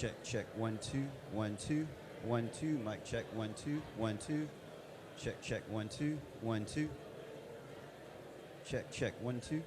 Check, check, 1 2 1 2 1 2. Mic check, 1 2 1 2. Check, check, 1 2 1 2. Check, check, 1 2.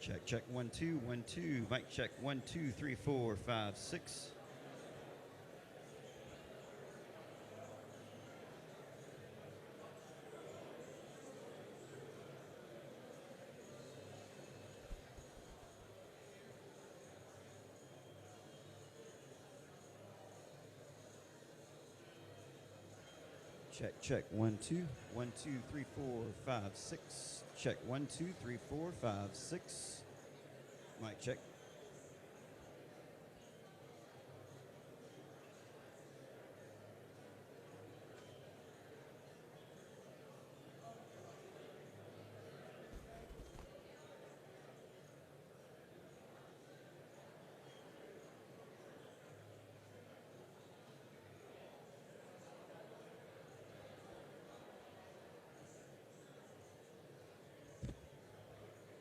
Check, check, 1 2 1 2. Mic check, 1 2 3 4 5 6. Check, check, 1 2 1 2 3 4 5 6. Check, 1 2 3 4 5 6. Mic check.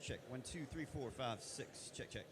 Check, 1 2 3 4 5 6. Check, check.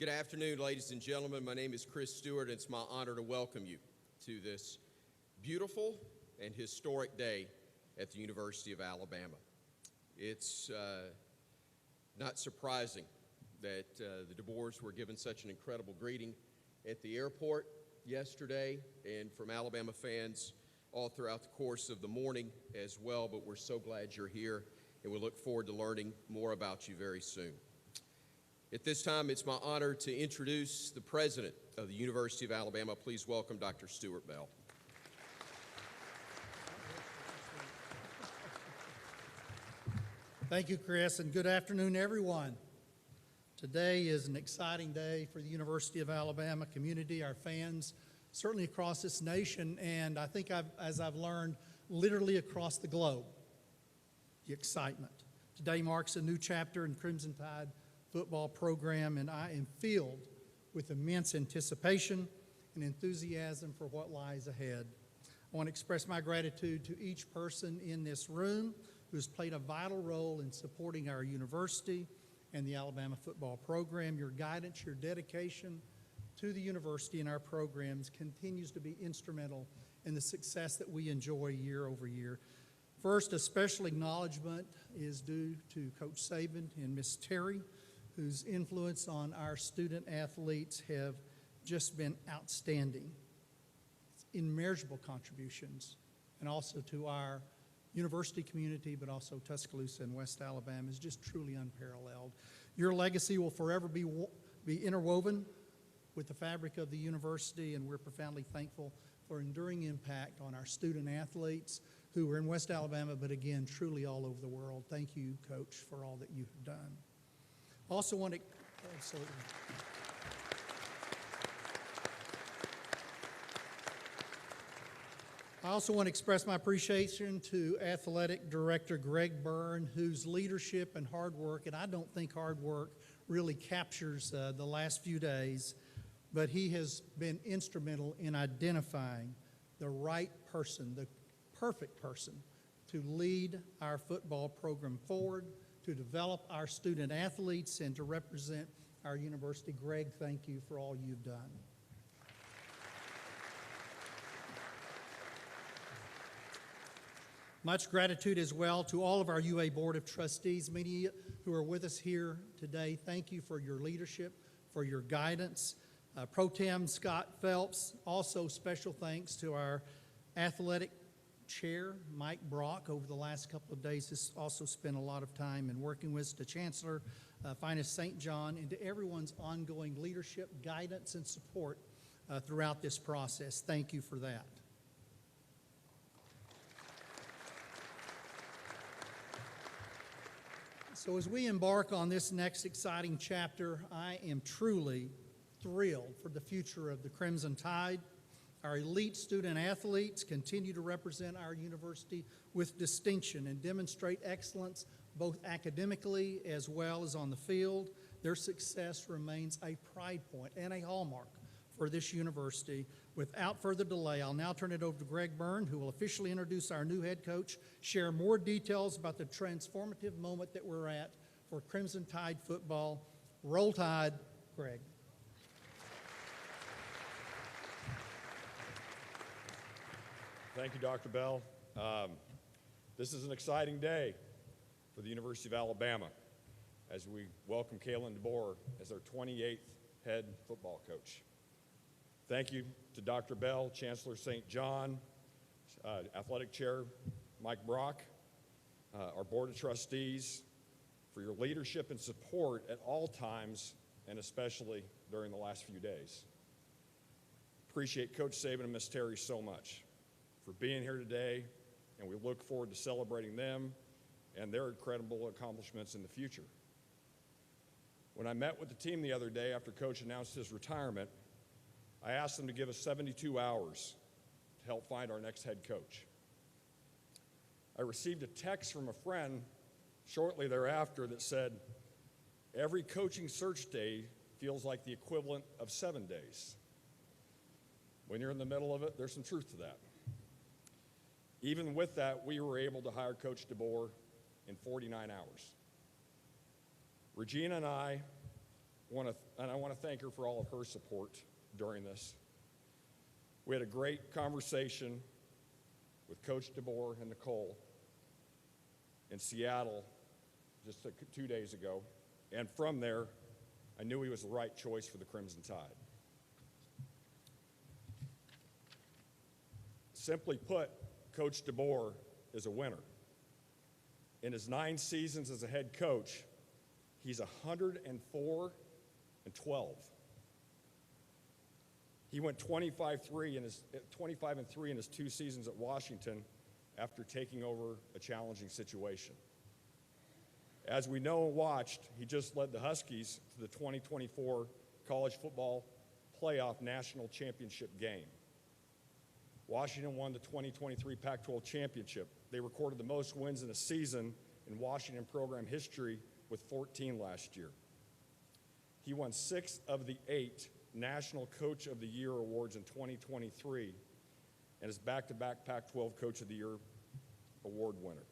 Good afternoon, ladies and gentlemen. My name is Chris Stewart, and it's my honor to welcome you to this beautiful and historic day at the University of Alabama. It's not surprising that the DeBoers were given such an incredible greeting at the airport yesterday, and from Alabama fans all throughout the course of the morning as well, but we're so glad you're here, and we look forward to learning more about you very soon. At this time, it's my honor to introduce the president of the University of Alabama. Please welcome Dr. Stuart Bell. Thank you, Chris, and good afternoon, everyone. Today is an exciting day for the University of Alabama community, our fans, certainly across this nation, and I think as I've learned, literally across the globe, the excitement. Today marks a new chapter in Crimson Tide football program, and I am filled with immense anticipation and enthusiasm for what lies ahead. I want to express my gratitude to each person in this room who has played a vital role in supporting our university and the Alabama football program. Your guidance, your dedication to the university and our programs continues to be instrumental in the success that we enjoy year over year. First, a special acknowledgement is due to Coach Saban and Miss Terry, whose influence on our student athletes have just been outstanding. It's immeasurable contributions, and also to our university community, but also Tuscaloosa and West Alabama is just truly unparalleled. Your legacy will forever be interwoven with the fabric of the university, and we're profoundly thankful for enduring impact on our student athletes who are in West Alabama, but again, truly all over the world. Thank you, Coach, for all that you have done. I also want to, express my appreciation to Athletic Director Greg Byrne, whose leadership and hard work, and I don't think hard work really captures the last few days, but he has been instrumental in identifying the right person, the perfect person to lead our football program forward, to develop our student athletes, and to represent our university. Greg, thank you for all you've done. Much gratitude as well to all of our UA Board of Trustees, many who are with us here today. Thank you for your leadership, for your guidance. Pro Tem Scott Phelps, also special thanks to our athletic chair, Mike Brock, over the last couple of days has also spent a lot of time in working with us, to Chancellor Finus St. John, and to everyone's ongoing leadership, guidance, and support throughout this process. Thank you for that. So as we embark on this next exciting chapter, I am truly thrilled for the future of the Crimson Tide. Our elite student athletes continue to represent our university with distinction and demonstrate excellence both academically as well as on the field. Their success remains a pride point and a hallmark for this university. Without further delay, I'll now turn it over to Greg Byrne, who will officially introduce our new head coach, share more details about the transformative moment that we're at for Crimson Tide football. Roll Tide, Greg. Thank you, Dr. Bell. This is an exciting day for the University of Alabama as we welcome Kalen DeBoer as our 28th head football coach. Thank you to Dr. Bell, Chancellor St. John, Athletic Chair Mike Brock, our Board of Trustees, for your leadership and support at all times, and especially during the last few days. Appreciate Coach Saban and Miss Terry so much for being here today, and we look forward to celebrating them and their incredible accomplishments in the future. When I met with the team the other day after Coach announced his retirement, I asked them to give us 72 hours to help find our next head coach. I received a text from a friend shortly thereafter that said, "Every coaching search day feels like the equivalent of 7 days." When you're in the middle of it, there's some truth to that. Even with that, we were able to hire Coach DeBoer in 49 hours. Regina and I I want to thank her for all of her support during this. We had a great conversation with Coach DeBoer and Nicole in Seattle just 2 days ago, and from there, I knew he was the right choice for the Crimson Tide. Simply put, Coach DeBoer is a winner. In his 9 seasons as a head coach, he's 104-12. He went 25-3 in his 2 seasons at Washington after taking over a challenging situation. As we know and watched, he just led the Huskies to the 2024 College Football Playoff National Championship game. Washington won the 2023 Pac-12 Championship. They recorded the most wins in a season in Washington program history with 14 last year. He won 6 of the 8 National Coach of the Year awards in 2023 and is back-to-back Pac-12 Coach of the Year award winner.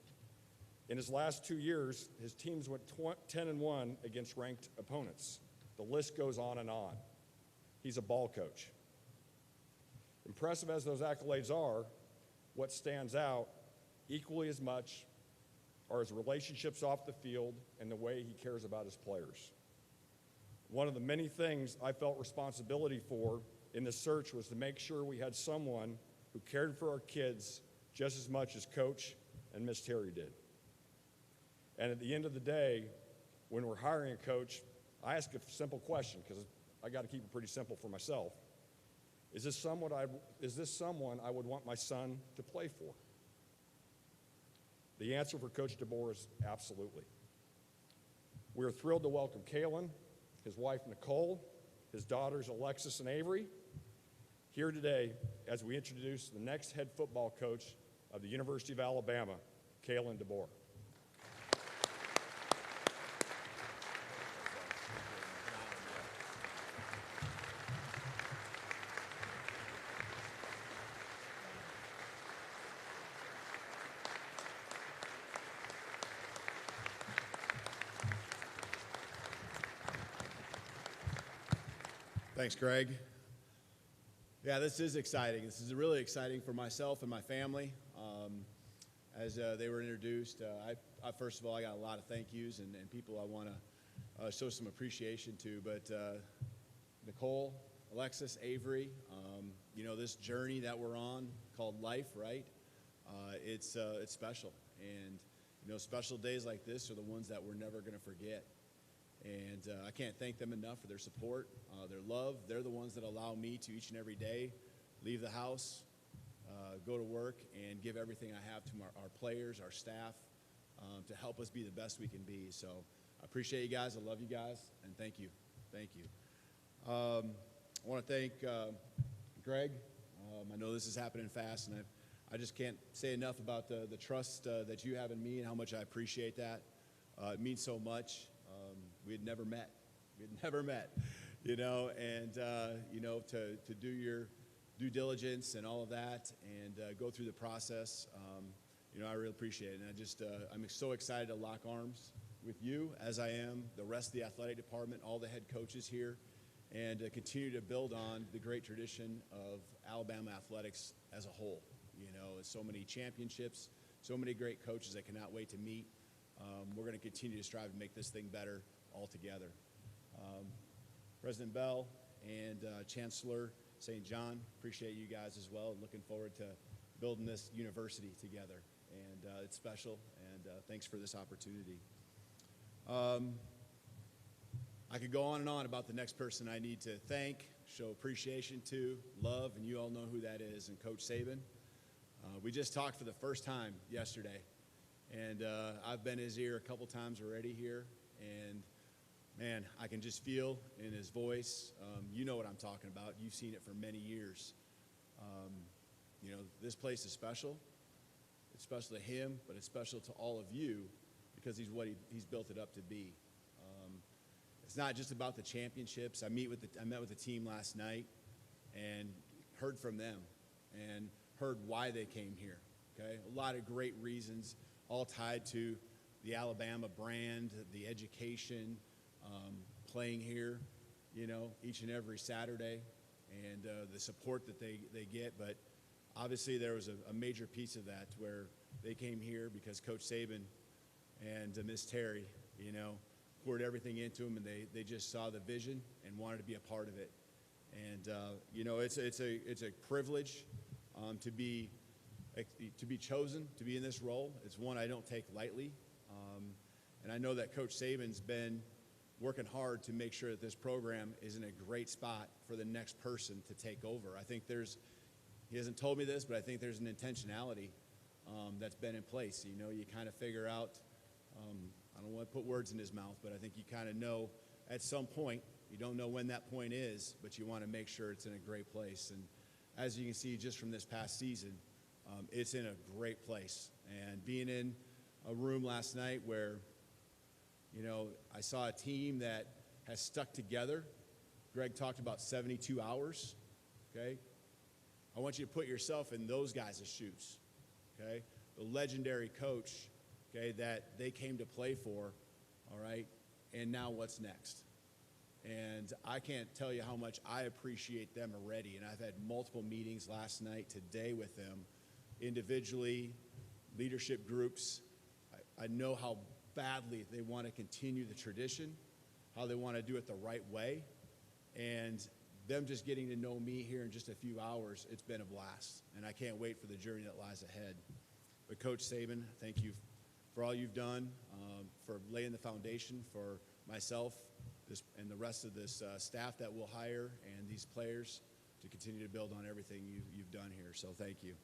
In his last 2 years, his teams went 10-1 against ranked opponents. The list goes on and on. He's a ball coach. Impressive as those accolades are, what stands out equally as much are his relationships off the field and the way he cares about his players. One of the many things I felt responsibility for in this search was to make sure we had someone who cared for our kids just as much as Coach and Miss Terry did. And at the end of the day, when we're hiring a coach, I ask a simple question, because I got to keep it pretty simple for myself. Is this someone I would want my son to play for? The answer for Coach DeBoer is absolutely. We are thrilled to welcome Kalen, his wife Nicole, his daughters Alexis and Avery, here today as we introduce the next head football coach of the University of Alabama, Kalen DeBoer. Thanks, Greg. Yeah, this is exciting. This is really exciting for myself and my family. As they were introduced, first of all, I got a lot of thank yous and people I want to show some appreciation to. But Nicole, Alexis, Avery, this journey that we're on called life, right? It's special. And, special days like this are the ones that we're never going to forget. And I can't thank them enough for their support, their love. They're the ones that allow me to each and every day leave the house, go to work, and give everything I have to our players, our staff, to help us be the best we can be. So I appreciate you guys. I love you guys, and thank you. Thank you. I want to thank Greg. I know this is happening fast, and I just can't say enough about the trust that you have in me and how much I appreciate that. It means so much. We had never met, and, to do your due diligence and all of that and go through the process, I really appreciate it. And I'm so excited to lock arms with you, as I am the rest of the athletic department, all the head coaches here, and continue to build on the great tradition of Alabama athletics as a whole. So many championships, so many great coaches I cannot wait to meet. We're going to continue to strive to make this thing better all together. President Bell and Chancellor St. John, appreciate you guys as well, and looking forward to building this university together. And it's special, and thanks for this opportunity. I could go on and on about the next person I need to thank, show appreciation to, love, and you all know who that is, and Coach Saban. We just talked for the first time yesterday, and I've been in his ear a couple times already here, and man, I can just feel in his voice, you know what I'm talking about. You've seen it for many years. This place is special. It's special to him, but it's special to all of you because he's what he's built it up to be. It's not just about the championships. I met with the team last night and heard from them and heard why they came here. Okay, a lot of great reasons, all tied to the Alabama brand, the education, playing here, each and every Saturday, and the support that they get. But obviously there was a major piece of that where they came here because Coach Saban and Miss Terry, poured everything into them, and they just saw the vision and wanted to be a part of it. And it's a privilege to be chosen to be in this role. It's one I don't take lightly, and I know that Coach Saban's been working hard to make sure that this program is in a great spot for the next person to take over. I think he hasn't told me this, but I think there's an intentionality that's been in place. You kind of figure out, I don't want to put words in his mouth, but I think you kind of know at some point, you don't know when that point is, but you want to make sure it's in a great place. And as you can see just from this past season, it's in a great place. And being in a room last night where, I saw a team that has stuck together. Greg talked about 72 hours, okay? I want you to put yourself in those guys' shoes, okay? The legendary coach, okay, that they came to play for, all right? And now what's next? And I can't tell you how much I appreciate them already. And I've had multiple meetings last night, today with them, individually, leadership groups. I know how badly they want to continue the tradition, how they want to do it the right way. And them just getting to know me here in just a few hours, it's been a blast. And I can't wait for the journey that lies ahead. But Coach Saban, thank you for all you've done, for laying the foundation for myself and the rest of this staff that we'll hire and these players to continue to build on everything you've done here. So thank you.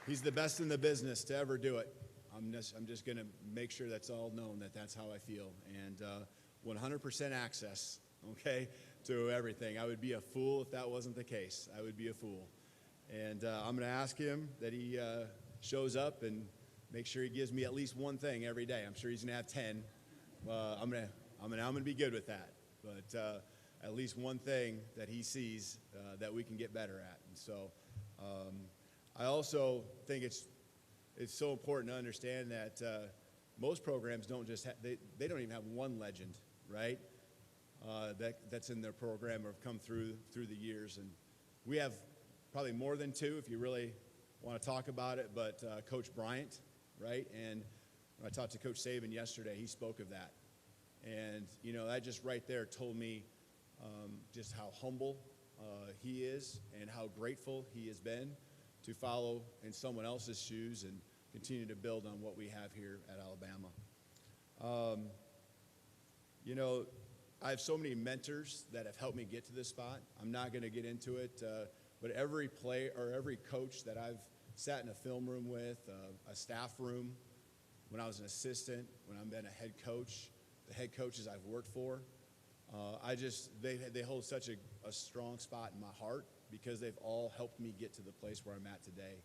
He's the best in the business to ever do it. I'm just going to make sure that's all known, that's how I feel. And 100% access, okay, to everything. I would be a fool if that wasn't the case. I would be a fool. And I'm going to ask him that he shows up and make sure he gives me at least one thing every day. I'm sure he's going to have 10. I'm going to be good with that. But at least one thing that he sees that we can get better at. And so I also think it's so important to understand that most programs don't just they don't even have one legend, right? That's in their program or have come through the years. And we have probably more than two if you really want to talk about it, but Coach Bryant, right? And when I talked to Coach Saban yesterday, he spoke of that. And, that just right there told me just how humble he is and how grateful he has been to follow in someone else's shoes and continue to build on what we have here at Alabama. I have so many mentors that have helped me get to this spot. I'm not going to get into it, but every player or every coach that I've sat in a film room with, a staff room, when I was an assistant, when I've been a head coach, the head coaches I've worked for, they hold such a strong spot in my heart because they've all helped me get to the place where I'm at today.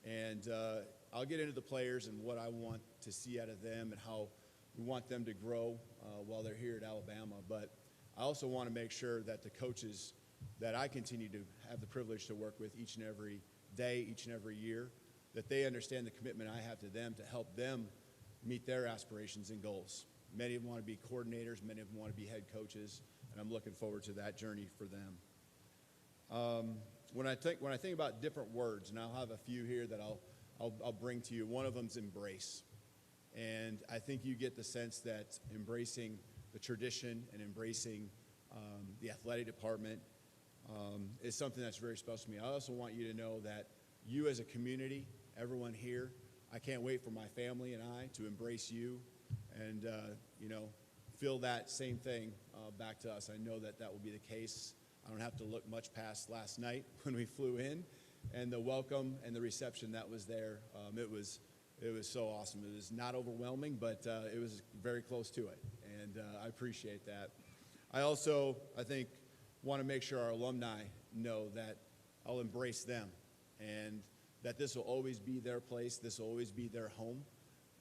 And I'll get into the players and what I want to see out of them and how we want them to grow while they're here at Alabama. But I also want to make sure that the coaches that I continue to have the privilege to work with each and every day, each and every year, that they understand the commitment I have to them to help them meet their aspirations and goals. Many of them want to be coordinators, many of them want to be head coaches, and I'm looking forward to that journey for them. When I think about different words, and I'll have a few here that I'll bring to you. One of them's embrace, and I think you get the sense that embracing the tradition and embracing the athletic department is something that's very special to me. I also want you to know that you as a community, everyone here, I can't wait for my family and I to embrace you and feel that same thing back to us. I know that will be the case. I don't have to look much past last night when we flew in and the welcome and the reception that was there. It was so awesome. It was not overwhelming, but it was very close to it, and I appreciate that. I also, I think, want to make sure our alumni know that I'll embrace them and that this will always be their place. This will always be their home.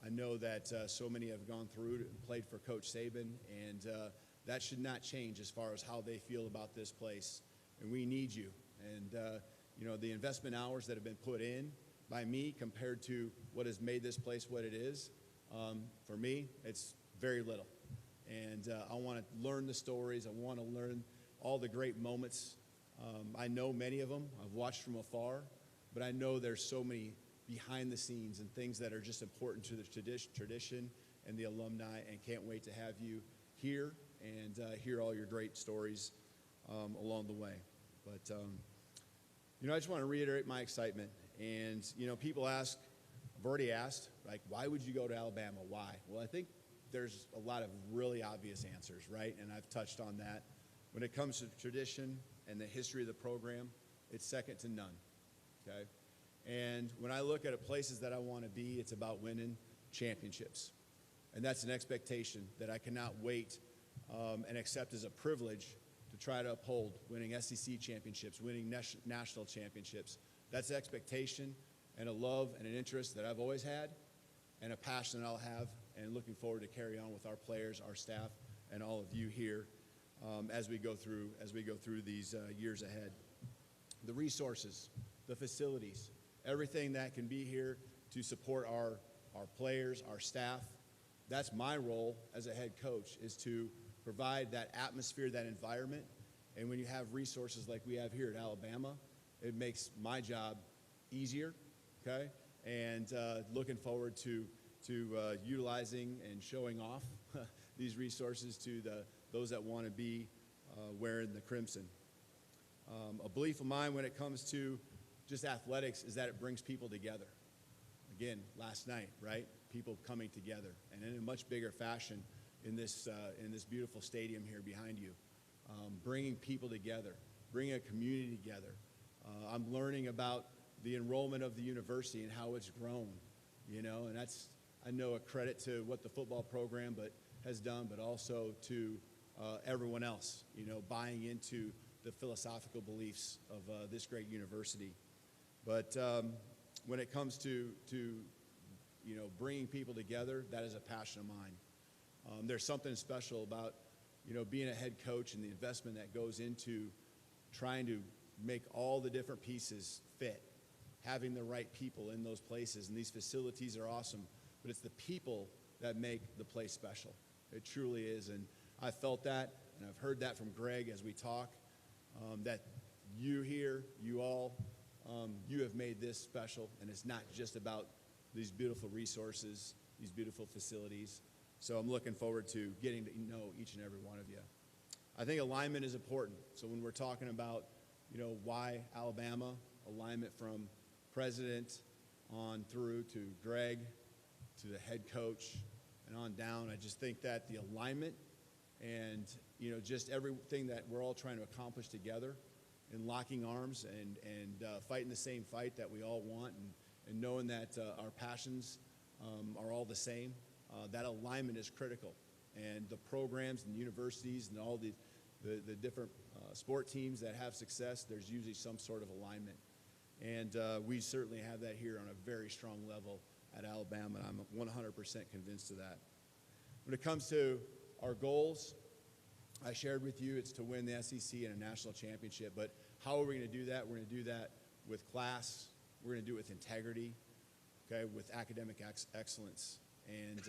I know that so many have gone through and played for Coach Saban, and that should not change as far as how they feel about this place. And we need you. And, the investment hours that have been put in by me compared to what has made this place what it is, for me, it's very little. And I want to learn the stories. I want to learn all the great moments. I know many of them. I've watched from afar. But I know there's so many behind the scenes and things that are just important to the tradition and the alumni, and can't wait to have you here and hear all your great stories along the way. But, I just want to reiterate my excitement. And, people ask, I've already asked, like, why would you go to Alabama? Why? Well, I think there's a lot of really obvious answers, right? And I've touched on that. When it comes to tradition and the history of the program, it's second to none, okay? And when I look at places that I want to be, it's about winning championships. And that's an expectation that I cannot wait and accept as a privilege to try to uphold, winning SEC championships, winning national championships. That's an expectation and a love and an interest that I've always had, and a passion that I'll have, and looking forward to carry on with our players, our staff, and all of you here as we go through these years ahead. The resources, the facilities, everything that can be here to support our players, our staff. That's my role as a head coach, is to provide that atmosphere, that environment. And when you have resources like we have here at Alabama, it makes my job easier, okay? And looking forward to utilizing and showing off these resources to those that want to be wearing the crimson. A belief of mine when it comes to just athletics is that it brings people together. Again, last night, right? People coming together, and in a much bigger fashion in this beautiful stadium here behind you. Bringing people together, bringing a community together. I'm learning about the enrollment of the university and how it's grown, and that's, I know, a credit to what the football program has done, but also to everyone else, buying into the philosophical beliefs of this great university. But when it comes to bringing people together, that is a passion of mine. There's something special about, being a head coach and the investment that goes into trying to make all the different pieces fit, having the right people in those places. And these facilities are awesome, but it's the people that make the place special. It truly is. And I felt that, and I've heard that from Greg as we talk, that you here, you all, you have made this special. And it's not just about these beautiful resources, these beautiful facilities. So I'm looking forward to getting to know each and every one of you. I think alignment is important. So when we're talking about, why Alabama, alignment from president on through to Greg, to the head coach, and on down, I just think that the alignment and, just everything that we're all trying to accomplish together and locking arms and fighting the same fight that we all want, and knowing that our passions are all the same, that alignment is critical. And the programs and universities and all the different sport teams that have success, there's usually some sort of alignment. And we certainly have that here on a very strong level at Alabama, and I'm 100% convinced of that. When it comes to our goals, I shared with you it's to win the SEC and a national championship. But how are we going to do that? We're going to do that with class. We're going to do it with integrity, okay, with academic excellence. And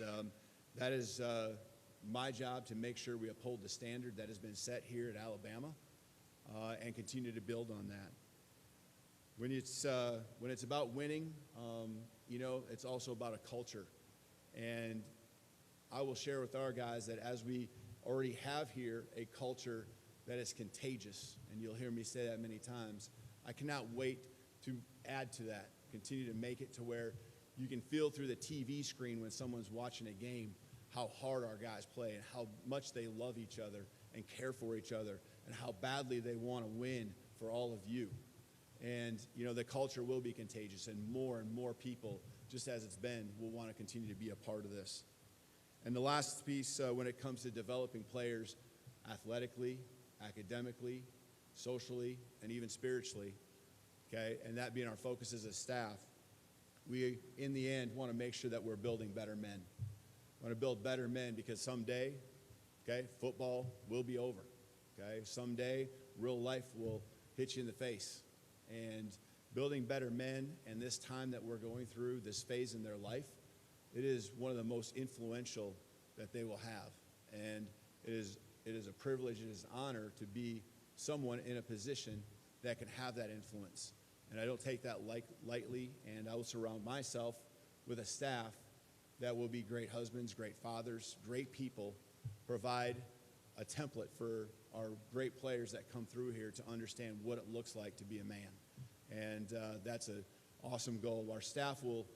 that is my job, to make sure we uphold the standard that has been set here at Alabama and continue to build on that. When it's about winning, it's also about a culture. And I will share with our guys that as we already have here a culture that is contagious, and you'll hear me say that many times, I cannot wait to add to that, continue to make it to where you can feel through the TV screen when someone's watching a game how hard our guys play and how much they love each other and care for each other and how badly they want to win for all of you. And, the culture will be contagious, and more people, just as it's been, will want to continue to be a part of this. And the last piece, when it comes to developing players athletically, academically, socially, and even spiritually, okay, and that being our focus as a staff, we, in the end, want to make sure that we're building better men. We want to build better men because someday, okay, football will be over, okay? Someday, real life will hit you in the face. And building better men, and this time that we're going through, this phase in their life, it is one of the most influential that they will have. And it is a privilege, it is an honor to be someone in a position that can have that influence. And I don't take that lightly, and I will surround myself with a staff that will be great husbands, great fathers, great people, provide a template for our great players that come through here to understand what it looks like to be a man. And that's an awesome goal. Our staff will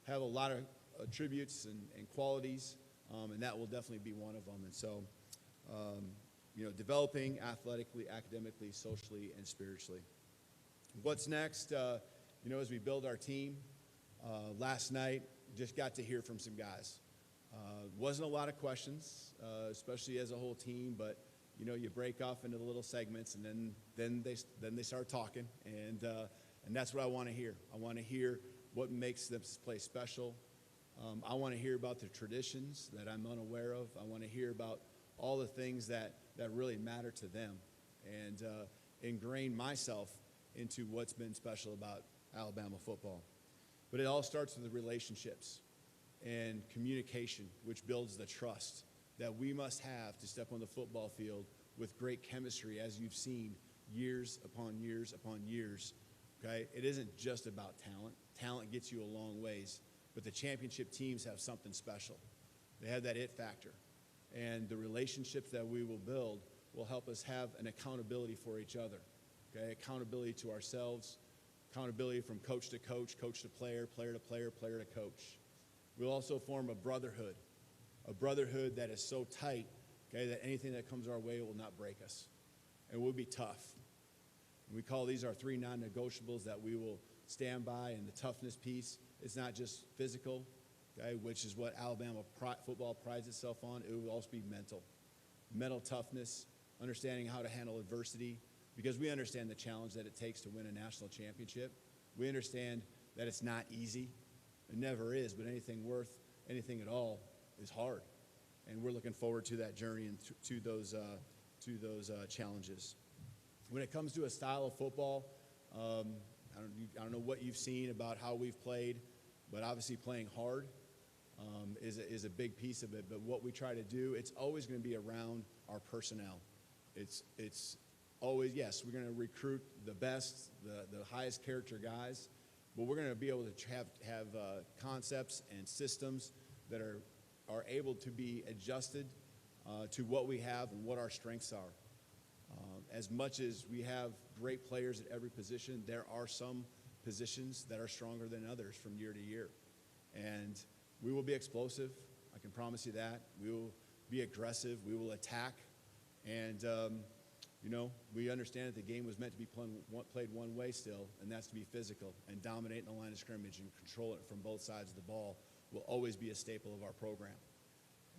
have a lot of attributes and qualities, and that will definitely be one of them. And so, developing athletically, academically, socially, and spiritually. What's next? As we build our team, last night, just got to hear from some guys. Wasn't a lot of questions, especially as a whole team, but you break off into the little segments, and then they start talking, and that's what I want to hear. I want to hear what makes this place special. I want to hear about the traditions that I'm unaware of. I want to hear about all the things that really matter to them, and ingrain myself into what's been special about Alabama football. But it all starts with the relationships and communication, which builds the trust that we must have to step on the football field with great chemistry, as you've seen years upon years upon years. Okay? It isn't just about talent. Talent gets you a long ways, but the championship teams have something special. They have that it factor. And the relationships that we will build will help us have an accountability for each other. Okay? Accountability to ourselves, accountability from coach to coach, coach to player, player to player, player to coach. We'll also form a brotherhood that is so tight, okay, that anything that comes our way will not break us. And we'll be tough. And we call these our 3 non-negotiables that we will stand by. And the toughness piece, it's not just physical, okay, which is what Alabama football prides itself on. It will also be mental. Mental toughness, understanding how to handle adversity, because we understand the challenge that it takes to win a national championship. We understand that it's not easy. It never is, but anything worth anything at all is hard. And we're looking forward to that journey and to those challenges. When it comes to a style of football, I don't know what you've seen about how we've played, but obviously playing hard is a big piece of it. But what we try to do, it's always going to be around our personnel. It's always, yes, we're going to recruit the best, the highest character guys, but we're going to be able to have concepts and systems that are able to be adjusted to what we have and what our strengths are. As much as we have great players at every position, there are some positions that are stronger than others from year to year. And we will be explosive. I can promise you that. We will be aggressive. We will attack. And, we understand that the game was meant to be played one way still, and that's to be physical and dominate in the line of scrimmage and control it from both sides of the ball will always be a staple of our program.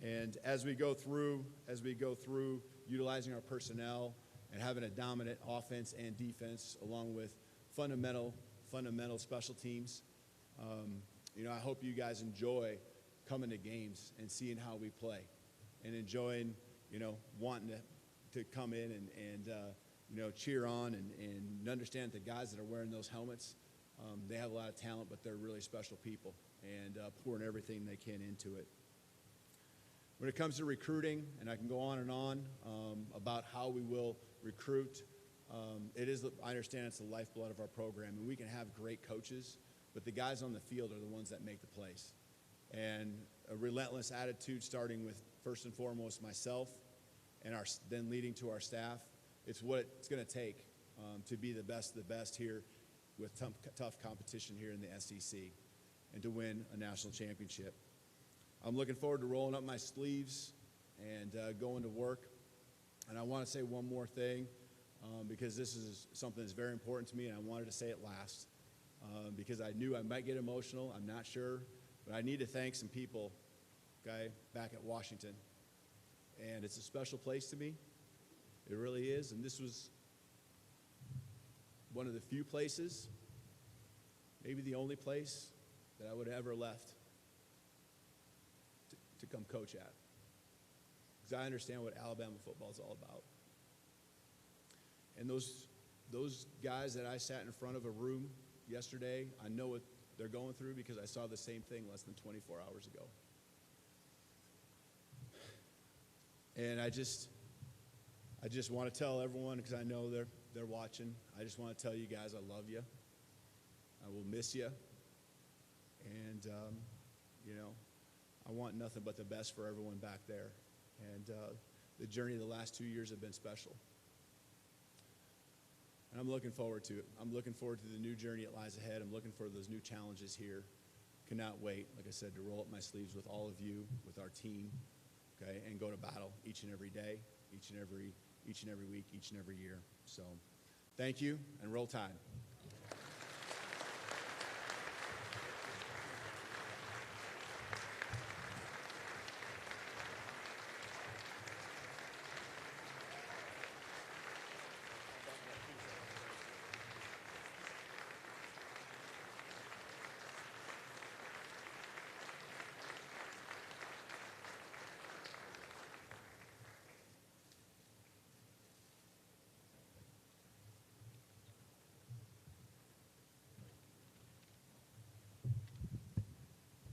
And as we go through utilizing our personnel and having a dominant offense and defense along with fundamental special teams, I hope you guys enjoy coming to games and seeing how we play and enjoying, wanting to come in and cheer on and understand that the guys that are wearing those helmets, they have a lot of talent, but they're really special people and pouring everything they can into it. When it comes to recruiting, and I can go on and on about how we will recruit, I understand it's the lifeblood of our program, and we can have great coaches, but the guys on the field are the ones that make the plays. And a relentless attitude, starting with first and foremost myself, and then leading to our staff. It's what it's going to take to be the best of the best here with tough competition here in the SEC and to win a national championship. I'm looking forward to rolling up my sleeves and going to work. And I want to say one more thing because this is something that's very important to me, and I wanted to say it last because I knew I might get emotional. I'm not sure, but I need to thank some people, okay, back at Washington. And it's a special place to me. It really is. And this was one of the few places, maybe the only place, that I would have ever left to come coach at. Because I understand what Alabama football is all about. And those guys that I sat in front of a room yesterday. I know what they're going through because I saw the same thing less than 24 hours ago. And I just want to tell everyone, because I know they're watching, I just want to tell you guys I love you. I will miss you. And, I want nothing but the best for everyone back there. And the journey of the last 2 years have been special. And I'm looking forward to it. I'm looking forward to the new journey that lies ahead. I'm looking for those new challenges here. Cannot wait, like I said, to roll up my sleeves with all of you, with our team, okay, and go to battle each and every day, each and every week, each and every year. So thank you, and roll tide.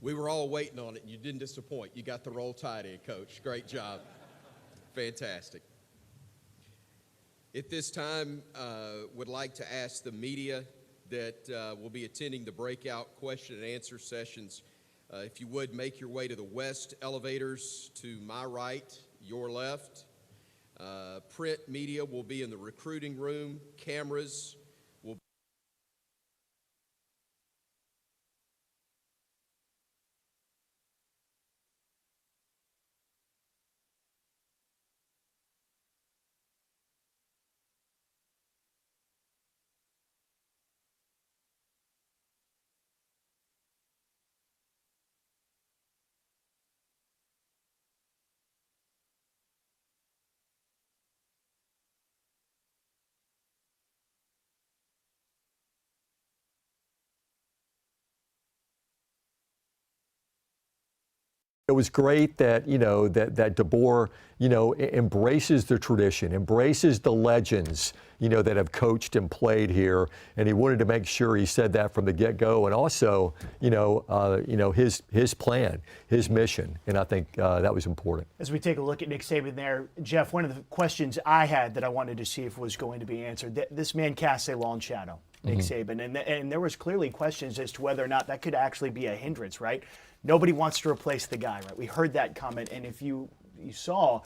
We were all waiting on it, and you didn't disappoint. You got the roll tide in, Coach. Great job. Fantastic. At this time, would like to ask the media that will be attending the breakout question and answer sessions, if you would make your way to the west elevators to my right, your left. Print media will be in the recruiting room. Cameras will It was great that, that DeBoer, embraces the tradition, embraces the legends, that have coached and played here. And he wanted to make sure he said that from the get-go. And also, his plan, his mission. And I think that was important. As we take a look at Nick Saban there, Jeff, one of the questions I had that I wanted to see if was going to be answered, this man casts a long shadow, Nick Saban. And there was clearly questions as to whether or not that could actually be a hindrance, right? Nobody wants to replace the guy, right? We heard that comment, and if you saw,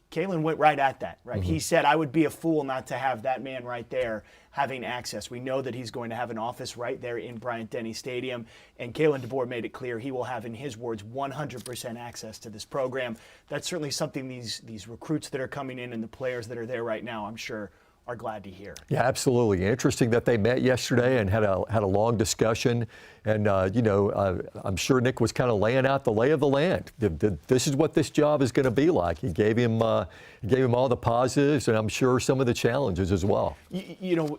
Kalen went right at that, right? He said, I would be a fool not to have that man right there having access. We know that he's going to have an office right there in Bryant-Denny Stadium, and Kalen DeBoer made it clear he will have, in his words, 100% access to this program. That's certainly something these recruits that are coming in and the players that are there right now, I'm sure, are glad to hear. Yeah, absolutely. Interesting that they met yesterday and had a long discussion. And, I'm sure Nick was kind of laying out the lay of the land. This is what this job is going to be like. He gave him all the positives and I'm sure some of the challenges as well.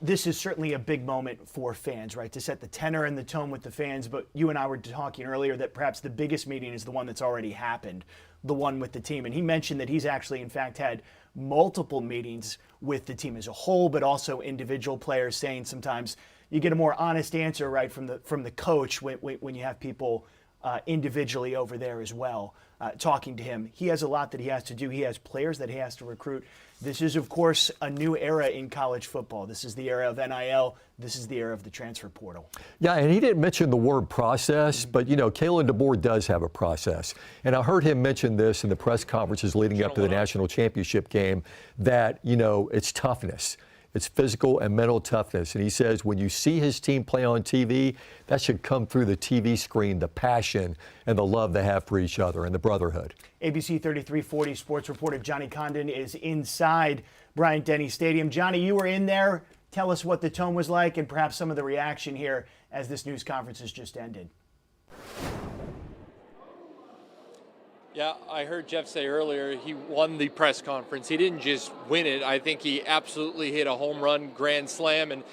This is certainly a big moment for fans, right, to set the tenor and the tone with the fans. But you and I were talking earlier that perhaps the biggest meeting is the one that's already happened, the one with the team. And he mentioned that he's actually, in fact, had multiple meetings with the team as a whole, but also individual players, saying sometimes you get a more honest answer, right, from the coach when you have people individually over there as well talking to him. He has a lot that he has to do. He has players that he has to recruit. This is, of course, a new era in college football. This is the era of NIL. This is the era of the transfer portal. Yeah, and he didn't mention the word process, but, Kalen DeBoer does have a process. And I heard him mention this in the press conferences leading up to the national championship game, that, it's toughness. It's physical and mental toughness. And he says when you see his team play on TV, that should come through the TV screen, the passion and the love they have for each other and the brotherhood. ABC 3340 sports reporter Johnny Condon is inside Bryant-Denny Stadium. Johnny, you were in there. Tell us what the tone was like and perhaps some of the reaction here as this news conference has just ended. Yeah, I heard Jeff say earlier he won the press conference. He didn't just win it. I think he absolutely hit a home run grand slam. And,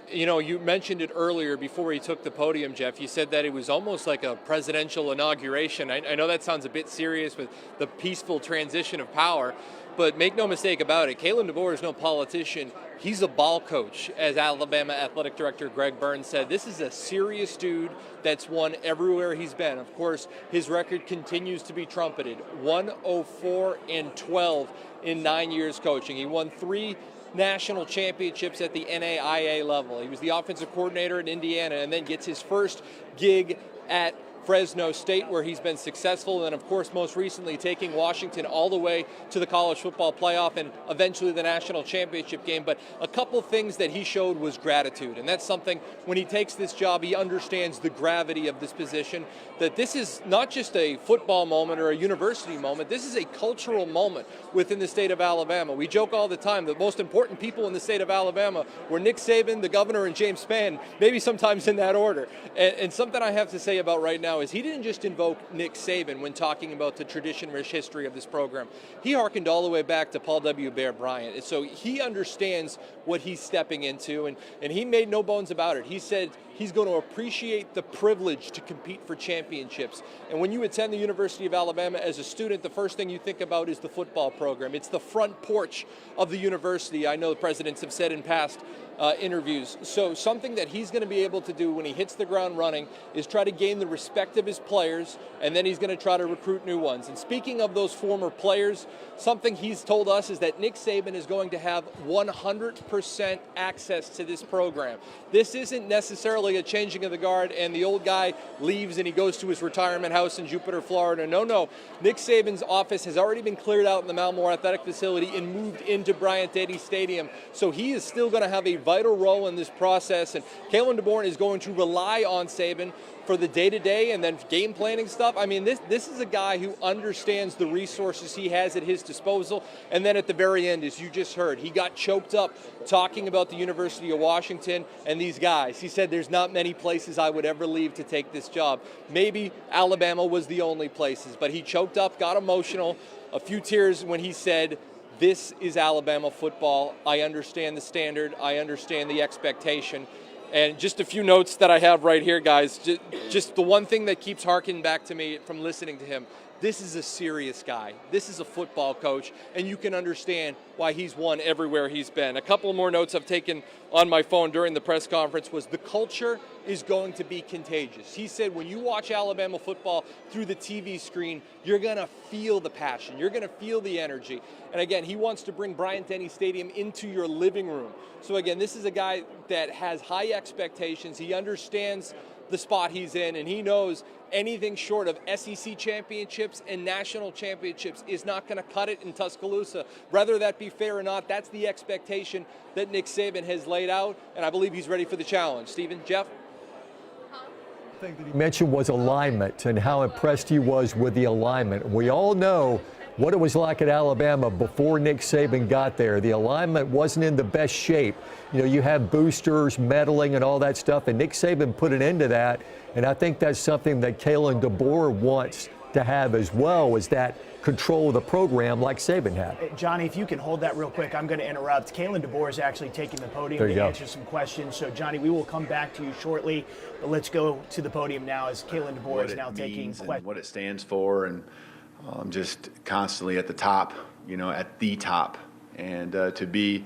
you mentioned it earlier before he took the podium, Jeff. You said that it was almost like a presidential inauguration. I know that sounds a bit serious with the peaceful transition of power, But make no mistake about it, Kalen DeBoer is no politician. He's a ball coach, as Alabama Athletic Director Greg Burns said. This is a serious dude that's won everywhere he's been. Of course, his record continues to be trumpeted. 104-12 in 9 years coaching. He won 3 national championships at the NAIA level. He was the offensive coordinator in Indiana and then gets his first gig at Fresno State, where he's been successful, and of course most recently taking Washington all the way to the college football playoff and eventually the national championship game. But a couple things that he showed was gratitude, and that's something when he takes this job, he understands the gravity of this position, that this is not just a football moment or a university moment, this is a cultural moment within the state of Alabama. We joke all the time that the most important people in the state of Alabama were Nick Saban, the governor, and James Spann, maybe sometimes in that order. And something I have to say about right now is he didn't just invoke Nick Saban when talking about the tradition-rich history of this program. He hearkened all the way back to Paul W. Bear Bryant. And so he understands what he's stepping into, and he made no bones about it. He said he's going to appreciate the privilege to compete for championships. And when you attend the University of Alabama as a student, the first thing you think about is the football program. It's the front porch of the university. I know the presidents have said in past interviews. So something that he's going to be able to do when he hits the ground running is try to gain the respect of his players, and then he's going to try to recruit new ones. And speaking of those former players, something he's told us is that Nick Saban is going to have 100% access to this program. This isn't necessarily a changing of the guard and the old guy leaves and he goes to his retirement house in Jupiter, Florida. No. Nick Saban's office has already been cleared out in the Malmore Athletic Facility and moved into Bryant-Denny Stadium. So he is still going to have a vital role in this process, and Kalen DeBoer is going to rely on Saban for the day-to-day and then game planning stuff. I mean, this is a guy who understands the resources he has at his disposal. And then at the very end, as you just heard, he got choked up talking about the University of Washington and these guys. He said, there's not many places I would ever leave to take this job. Maybe Alabama was the only places, but he choked up, got emotional, a few tears when he said, this is Alabama football. I understand the standard. I understand the expectation. And just a few notes that I have right here, guys. Just the one thing that keeps harkening back to me from listening to him, this is a serious guy. This is a football coach, and you can understand why he's won everywhere he's been. A couple more notes I've taken on my phone during the press conference was the culture is going to be contagious. He said when you watch Alabama football through the TV screen, you're going to feel the passion. You're going to feel the energy. And again, he wants to bring Bryant-Denny Stadium into your living room. So again, this is a guy that has high expectations. He understands the spot he's in, and he knows anything short of SEC championships and national championships is not going to cut it in Tuscaloosa. Whether that be fair or not, that's the expectation that Nick Saban has laid out, and I believe he's ready for the challenge. Stephen, Jeff? The thing that he mentioned was alignment and how impressed he was with the alignment. We all know what it was like at Alabama before Nick Saban got there. The alignment wasn't in the best shape. You know, you have boosters, meddling, and all that stuff, and Nick Saban put an end to that. And I think that's something that Kalen DeBoer wants to have as well, is that control of the program like Saban had. Johnny, if you can hold that real quick, I'm going to interrupt. Kalen DeBoer is actually taking the podium to answer some questions. So, Johnny, we will come back to you shortly, but let's go to the podium now as Kalen DeBoer is now taking questions. What it stands for, and just constantly at the top, you know, at the top. And to be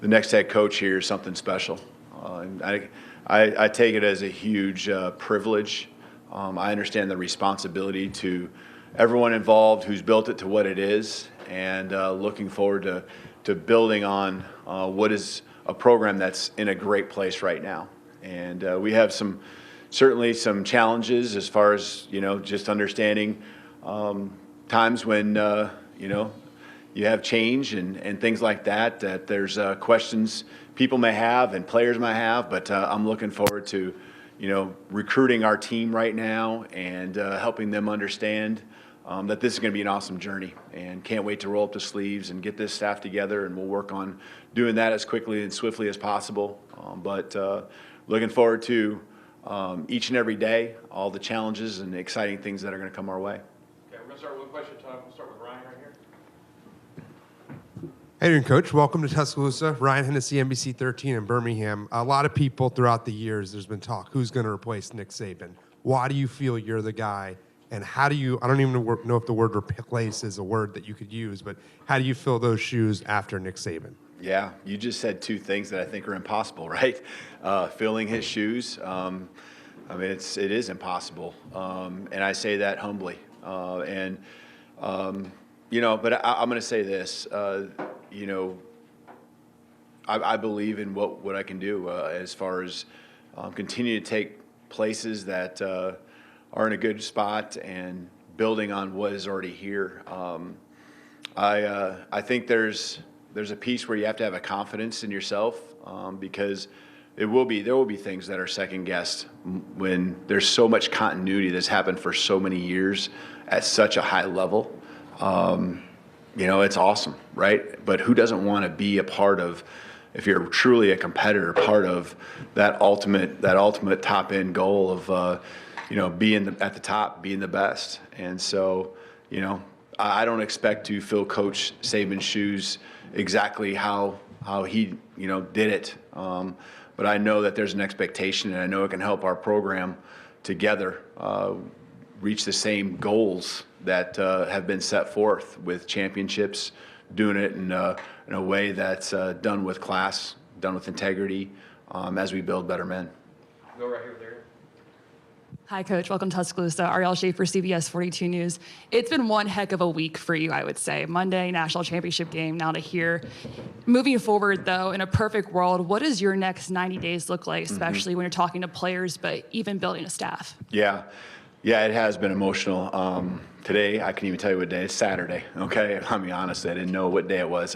the next head coach here is something special. And I take it as a huge privilege. I understand the responsibility to everyone involved who's built it to what it is, and looking forward to building on what is a program that's in a great place right now. And we have certainly some challenges as far as, you know, just understanding times when, you know, you have change and things like that, that there's questions people may have and players may have, but I'm looking forward to, you know, recruiting our team right now and helping them understand that this is going to be an awesome journey, and can't wait to roll up the sleeves and get this staff together, and we'll work on doing that as quickly and swiftly as possible. But looking forward to each and every day, all the challenges and exciting things that are going to come our way. Okay, we're going to start with one question, Tom. We'll start with Ryan right here. Hey, doing, Coach. Welcome to Tuscaloosa. Ryan Hennessy, NBC 13 in Birmingham. A lot of people throughout the years, there's been talk, who's going to replace Nick Saban? Why do you feel you're the guy And how do you, I don't even know if the word replace is a word that you could use, but how do you fill those shoes after Nick Saban? Yeah, you just said two things that I think are impossible, right? Filling his shoes. I mean, it is impossible, and I say that humbly. But I'm going to say this. I believe in what I can do as far as continue to take places that are in a good spot and building on what is already here. I think there's a piece where you have to have a confidence in yourself because there will be things that are second guessed when there's so much continuity that's happened for so many years at such a high level. It's awesome, right? But who doesn't want to be a part of, if you're truly a competitor, part of that ultimate top end goal of being at the top, being the best. And so, I don't expect to fill Coach Saban's shoes exactly how he did it. But I know that there's an expectation, and I know it can help our program together reach the same goals that have been set forth with championships, doing it in a way that's done with class, done with integrity, as we build better men. Go right here, Larry. Hi, Coach. Welcome to Tuscaloosa. Ariel Schaefer, CBS 42 News. It's been one heck of a week for you, I would say. Monday, national championship game, now to here. Moving forward, though, in a perfect world, what does your next 90 days look like, especially when you're talking to players, but even building a staff? Yeah, it has been emotional. Today, I can't even tell you what day. It's Saturday, okay? I'll be honest, I didn't know what day it was.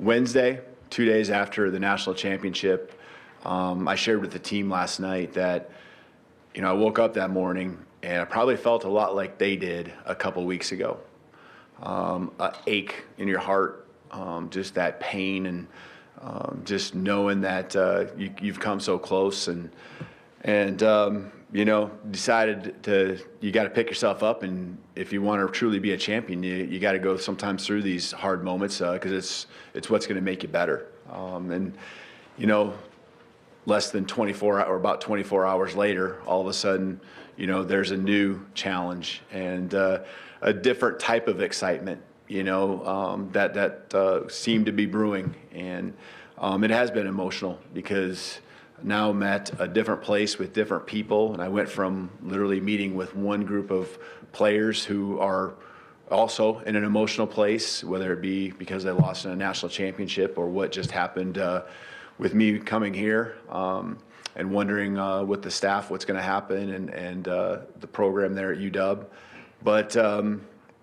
Wednesday, 2 days after the national championship, I shared with the team last night that I woke up that morning and I probably felt a lot like they did a couple weeks ago. An ache in your heart, just that pain, and just knowing that you've come so close, and decided you got to pick yourself up, and if you want to truly be a champion, you got to go sometimes through these hard moments because it's what's going to make you better. Less than 24 or about 24 hours later, all of a sudden, there's a new challenge and a different type of excitement, that seemed to be brewing. And it has been emotional because now I'm at a different place with different people. And I went from literally meeting with one group of players who are also in an emotional place, whether it be because they lost in a national championship or what just happened with me coming here and wondering with the staff what's going to happen and the program there at UW. But,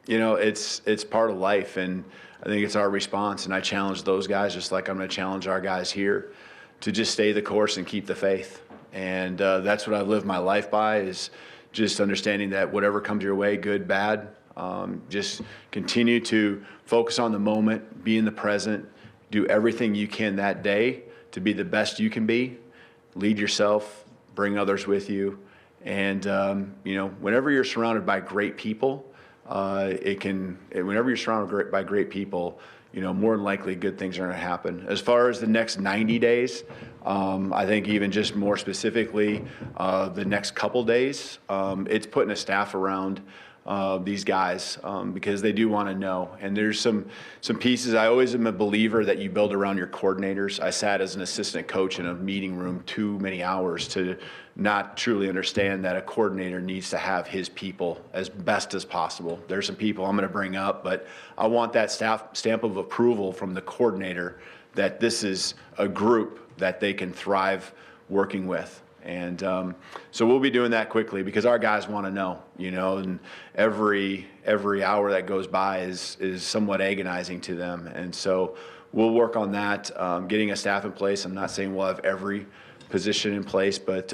it's part of life, and I think it's our response. And I challenge those guys just like I'm going to challenge our guys here to just stay the course and keep the faith. And that's what I've lived my life by, is just understanding that whatever comes your way, good, bad, just continue to focus on the moment, be in the present, do everything you can that day to be the best you can be, lead yourself, bring others with you. And, whenever you're surrounded by great people, whenever you're surrounded by great people, more than likely good things are going to happen. As far as the next 90 days, I think even just more specifically, the next couple days, it's putting a staff around these guys because they do want to know. And there's some pieces. I always am a believer that you build around your coordinators. I sat as an assistant coach in a meeting room too many hours to not truly understand that a coordinator needs to have his people as best as possible. There's some people I'm going to bring up, but I want that stamp of approval from the coordinator that this is a group that they can thrive working with. And so we'll be doing that quickly because our guys want to know, and every hour that goes by is somewhat agonizing to them. And so we'll work on that, getting a staff in place. I'm not saying we'll have every position in place, but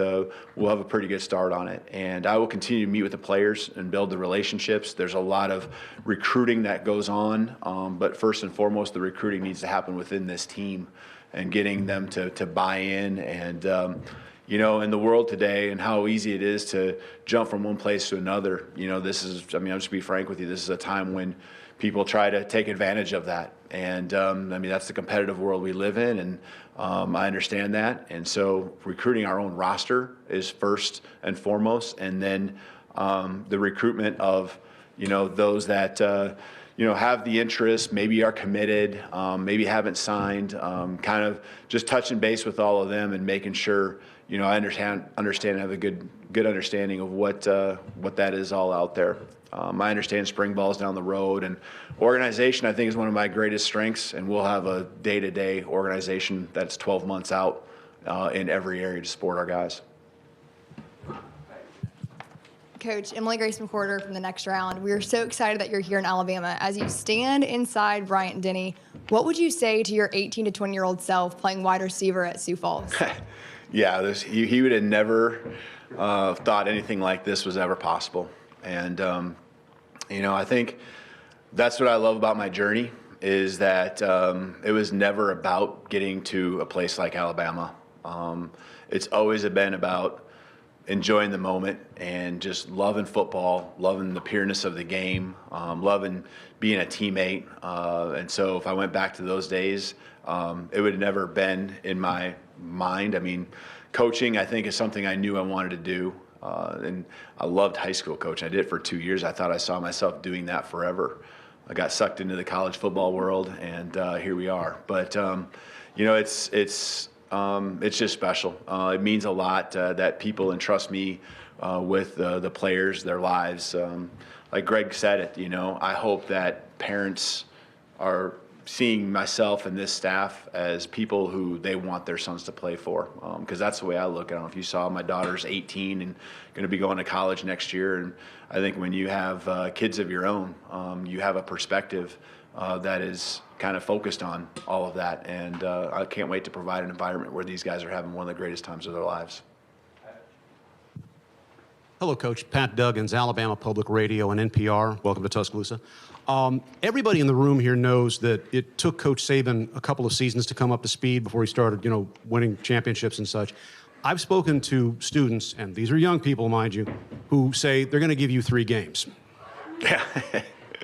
we'll have a pretty good start on it. And I will continue to meet with the players and build the relationships. There's a lot of recruiting that goes on, but first and foremost, the recruiting needs to happen within this team and getting them to buy in. And in the world today and how easy it is to jump from one place to another, I'll just be frank with you, this is a time when people try to take advantage of that. And that's the competitive world we live in, and I understand that. And so recruiting our own roster is first and foremost, and then the recruitment of, those that, have the interest, maybe are committed, maybe haven't signed, kind of just touching base with all of them and making sure, I understand and have a good understanding of what that is all out there. I understand spring ball's down the road, and organization I think is one of my greatest strengths, and we'll have a day-to-day organization that's 12 months out in every area to support our guys. Coach, Emily Grace McWhorter from the Next Round. We are so excited that you're here in Alabama. As you stand inside Bryant-Denny, what would you say to your 18 to 20-year-old self playing wide receiver at Sioux Falls? Yeah, he would have never thought anything like this was ever possible. And, I think that's what I love about my journey is that it was never about getting to a place like Alabama. It's always been about enjoying the moment and just loving football, loving the pureness of the game, loving being a teammate. And so if I went back to those days, it would have never been in my mind. I mean, coaching, I think, is something I knew I wanted to do. And I loved high school coaching. I did it for 2 years. I thought I saw myself doing that forever. I got sucked into the college football world, and here we are. But it's just special. It means a lot that people entrust me with the players, their lives. Like Greg said it, I hope that parents are seeing myself and this staff as people who they want their sons to play for, because that's the way I look at them. If you saw, my daughter's 18 and going to be going to college next year, and I think when you have kids of your own, you have a perspective that is kind of focused on all of that, and I can't wait to provide an environment where these guys are having one of the greatest times of their lives. Hello, Coach. Pat Duggins, Alabama Public Radio and NPR. Welcome to Tuscaloosa. Everybody in the room here knows that it took Coach Saban a couple of seasons to come up to speed before he started, winning championships and such. I've spoken to students, and these are young people, mind you, who say they're going to give you 3 games. Yeah.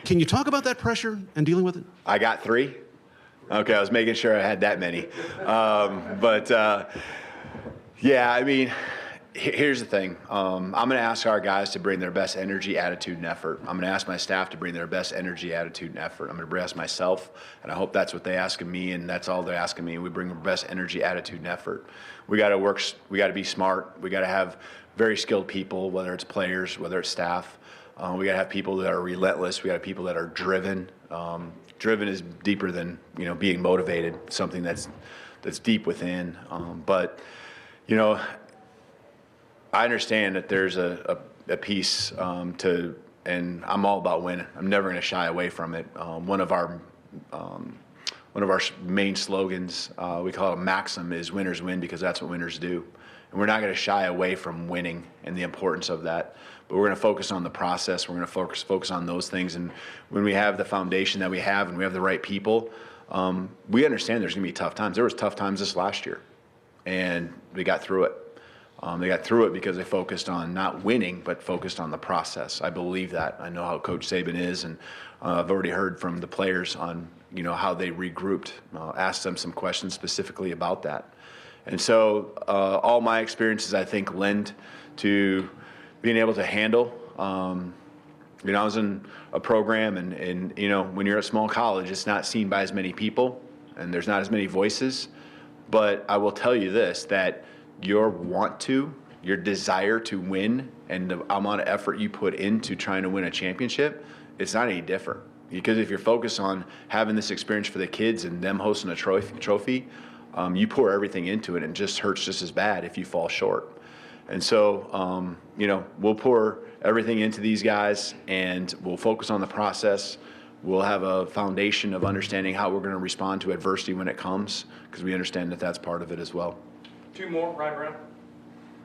Can you talk about that pressure and dealing with it? I got 3? Okay, I was making sure I had that many. Yeah, I mean, here's the thing. I'm going to ask our guys to bring their best energy, attitude, and effort. I'm going to ask my staff to bring their best energy, attitude, and effort. I'm going to ask myself, and I hope that's what they ask of me, and that's all they're asking me. We bring our best energy, attitude, and effort. We got to work. We got to be smart. We got to have very skilled people, whether it's players, whether it's staff. We got to have people that are relentless. We got to have people that are driven. Driven is deeper than being motivated. Something that's deep within. I understand that there's a piece to, and I'm all about winning. I'm never going to shy away from it. One of our main slogans, we call it a maxim, is winners win because that's what winners do. And we're not going to shy away from winning and the importance of that. But we're going to focus on the process. We're going to focus on those things. And when we have the foundation that we have and we have the right people, we understand there's going to be tough times. There was tough times this last year, and we got through it. They got through it because they focused on not winning, but focused on the process. I believe that. I know how Coach Saban is, and I've already heard from the players on how they regrouped. Asked them some questions specifically about that. And so all my experiences, I think, lend to being able to handle. I was in a program, and when you're at a small college, it's not seen by as many people, and there's not as many voices. But I will tell you this, that your desire to win and the amount of effort you put into trying to win a championship, it's not any different. Because if you're focused on having this experience for the kids and them hosting a trophy, you pour everything into it, and it just hurts just as bad if you fall short. And so, we'll pour everything into these guys, and we'll focus on the process. We'll have a foundation of understanding how we're going to respond to adversity when it comes, because we understand that that's part of it as well. 2 more, Ryan Brown.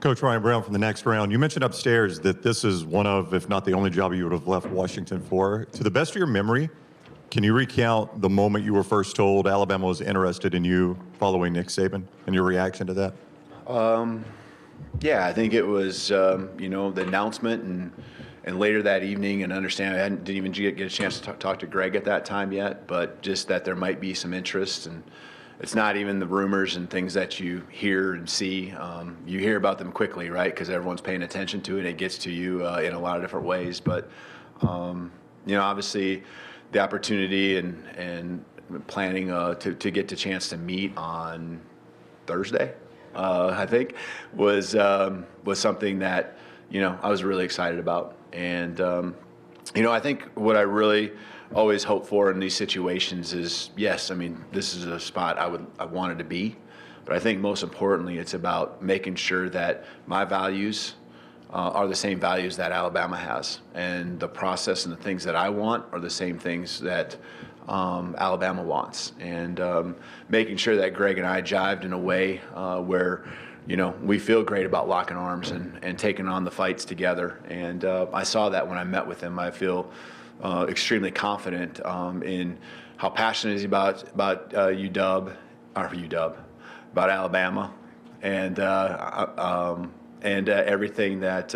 Coach Ryan Brown from the Next Round. You mentioned upstairs that this is one of, if not the only job you would have left Washington for. To the best of your memory, can you recount the moment you were first told Alabama was interested in you following Nick Saban and your reaction to that? Yeah, I think it was, the announcement and later that evening, and understand I didn't even get a chance to talk to Greg at that time yet, but just that there might be some interest. it's not even the rumors and things that you hear and see. You hear about them quickly, right? Because everyone's paying attention to it. It gets to you in a lot of different ways. But, obviously the opportunity and planning to get the chance to meet on Thursday, I think, was something that, I was really excited about. And, I think what I really always hope for in these situations is, yes, I mean, this is a spot I wanted to be, but I think most importantly, it's about making sure that my values are the same values that Alabama has, and the process and the things that I want are the same things that Alabama wants, and making sure that Greg and I jived in a way where we feel great about locking arms and taking on the fights together. And I saw that when I met with him. I feel extremely confident in how passionate he is about about Alabama, and everything that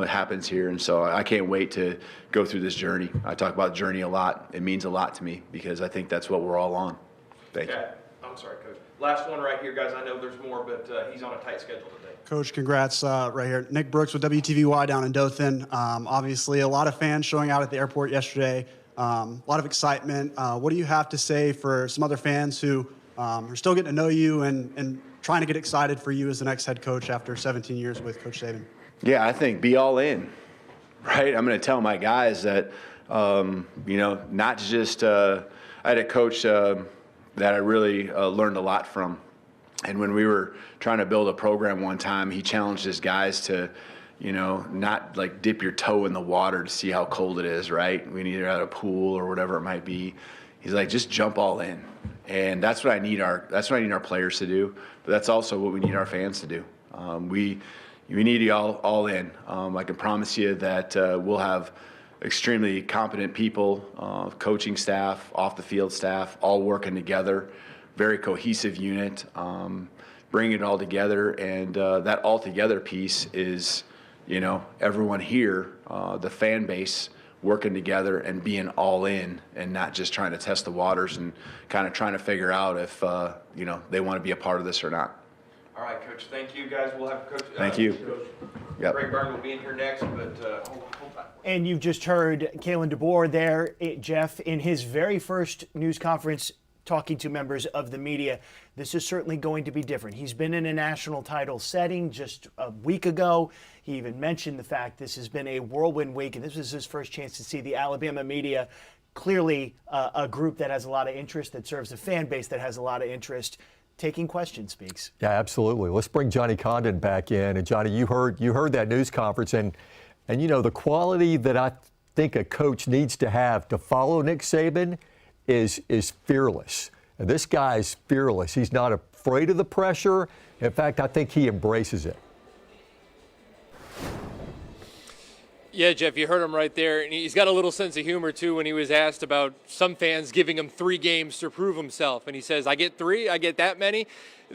happens here. And so I can't wait to go through this journey. I talk about journey a lot. It means a lot to me because I think that's what we're all on. Thank you. I'm sorry, Coach. Last one right here, guys. I know there's more, but he's on a tight schedule today. Coach, congrats right here. Nick Brooks with WTVY down in Dothan. Obviously, a lot of fans showing out at the airport yesterday. A lot of excitement. What do you have to say for some other fans who are still getting to know you and trying to get excited for you as the next head coach after 17 years with Coach Saban? Yeah, I think be all in, right? I'm going to tell my guys that, not just I had a coach that I really learned a lot from. And when we were trying to build a program one time, he challenged his guys to, not like dip your toe in the water to see how cold it is, right? We either at a pool or whatever it might be. He's like, just jump all in. And that's what I need our players to do. But that's also what we need our fans to do. We need you all in. I can promise you that we'll have extremely competent people, coaching staff, off the field staff, all working together. Very cohesive unit, bring it all together, and that all together piece is, everyone here, the fan base, working together and being all in, and not just trying to test the waters and kind of trying to figure out if they want to be a part of this or not. All right, Coach. Thank you, guys. We'll have Coach. Thank you. Coach Yep. Greg Byrne will be in here next, but hold on. And you've just heard Kalen DeBoer there, Jeff, in his very first news conference talking to members of the media. This is certainly going to be different. He's been in a national title setting just a week ago. He even mentioned the fact this has been a whirlwind week, and this is his first chance to see the Alabama media. Clearly a group that has a lot of interest, that serves a fan base that has a lot of interest. Taking questions, Speaks. Yeah, absolutely. Let's bring Johnny Condon back in. And Johnny, you heard that news conference, and the quality that I think a coach needs to have to follow Nick Saban is fearless. And this guy's fearless. He's not afraid of the pressure. In fact, I think he embraces it. Yeah, Jeff, you heard him right there. And he's got a little sense of humor, too, when he was asked about some fans giving him 3 games to prove himself. And he says, I get 3, I get that many.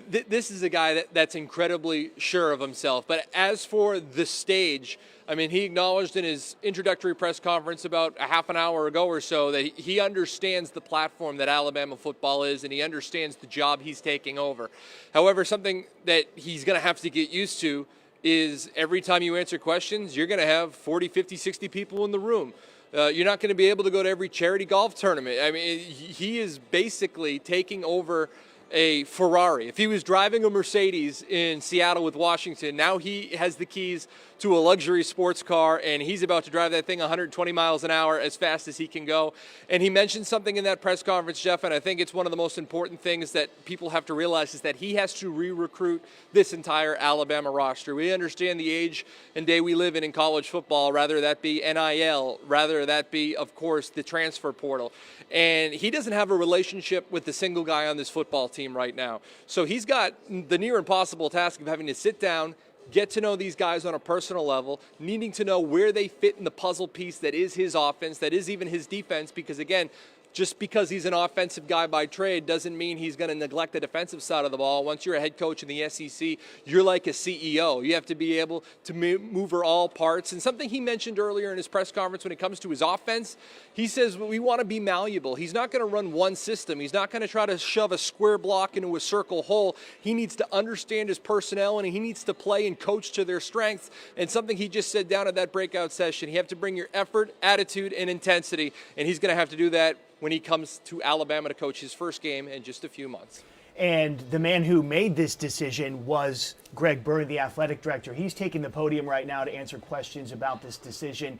This is a guy that's incredibly sure of himself. But as for the stage, I mean, he acknowledged in his introductory press conference about a half an hour ago or so that he understands the platform that Alabama football is, and he understands the job he's taking over. However, something that he's going to have to get used to is every time you answer questions, you're going to have 40, 50, 60 people in the room. You're not going to be able to go to every charity golf tournament. I mean, he is basically taking over a Ferrari. If he was driving a Mercedes in Seattle with Washington, now he has the keys to a luxury sports car, and he's about to drive that thing 120 miles an hour as fast as he can go. And he mentioned something in that press conference, Jeff, and I think it's one of the most important things that people have to realize is that he has to re-recruit this entire Alabama roster. We understand the age and day we live in college football, rather that be NIL, rather that be, of course, the transfer portal. And he doesn't have a relationship with the single guy on this football team right now. So he's got the near impossible task of having to sit down, get to know these guys on a personal level, needing to know where they fit in the puzzle piece that is his offense, that is even his defense, because, again, just because he's an offensive guy by trade doesn't mean he's going to neglect the defensive side of the ball. Once you're a head coach in the SEC, you're like a CEO. You have to be able to maneuver all parts. And something he mentioned earlier in his press conference when it comes to his offense, he says we want to be malleable. He's not going to run one system. He's not going to try to shove a square block into a circle hole. He needs to understand his personnel, and he needs to play and coach to their strengths. And something he just said down at that breakout session, you have to bring your effort, attitude, and intensity, and he's going to have to do that when he comes to Alabama to coach his first game in just a few months. And the man who made this decision was Greg Byrne, the athletic director. He's taking the podium right now to answer questions about this decision.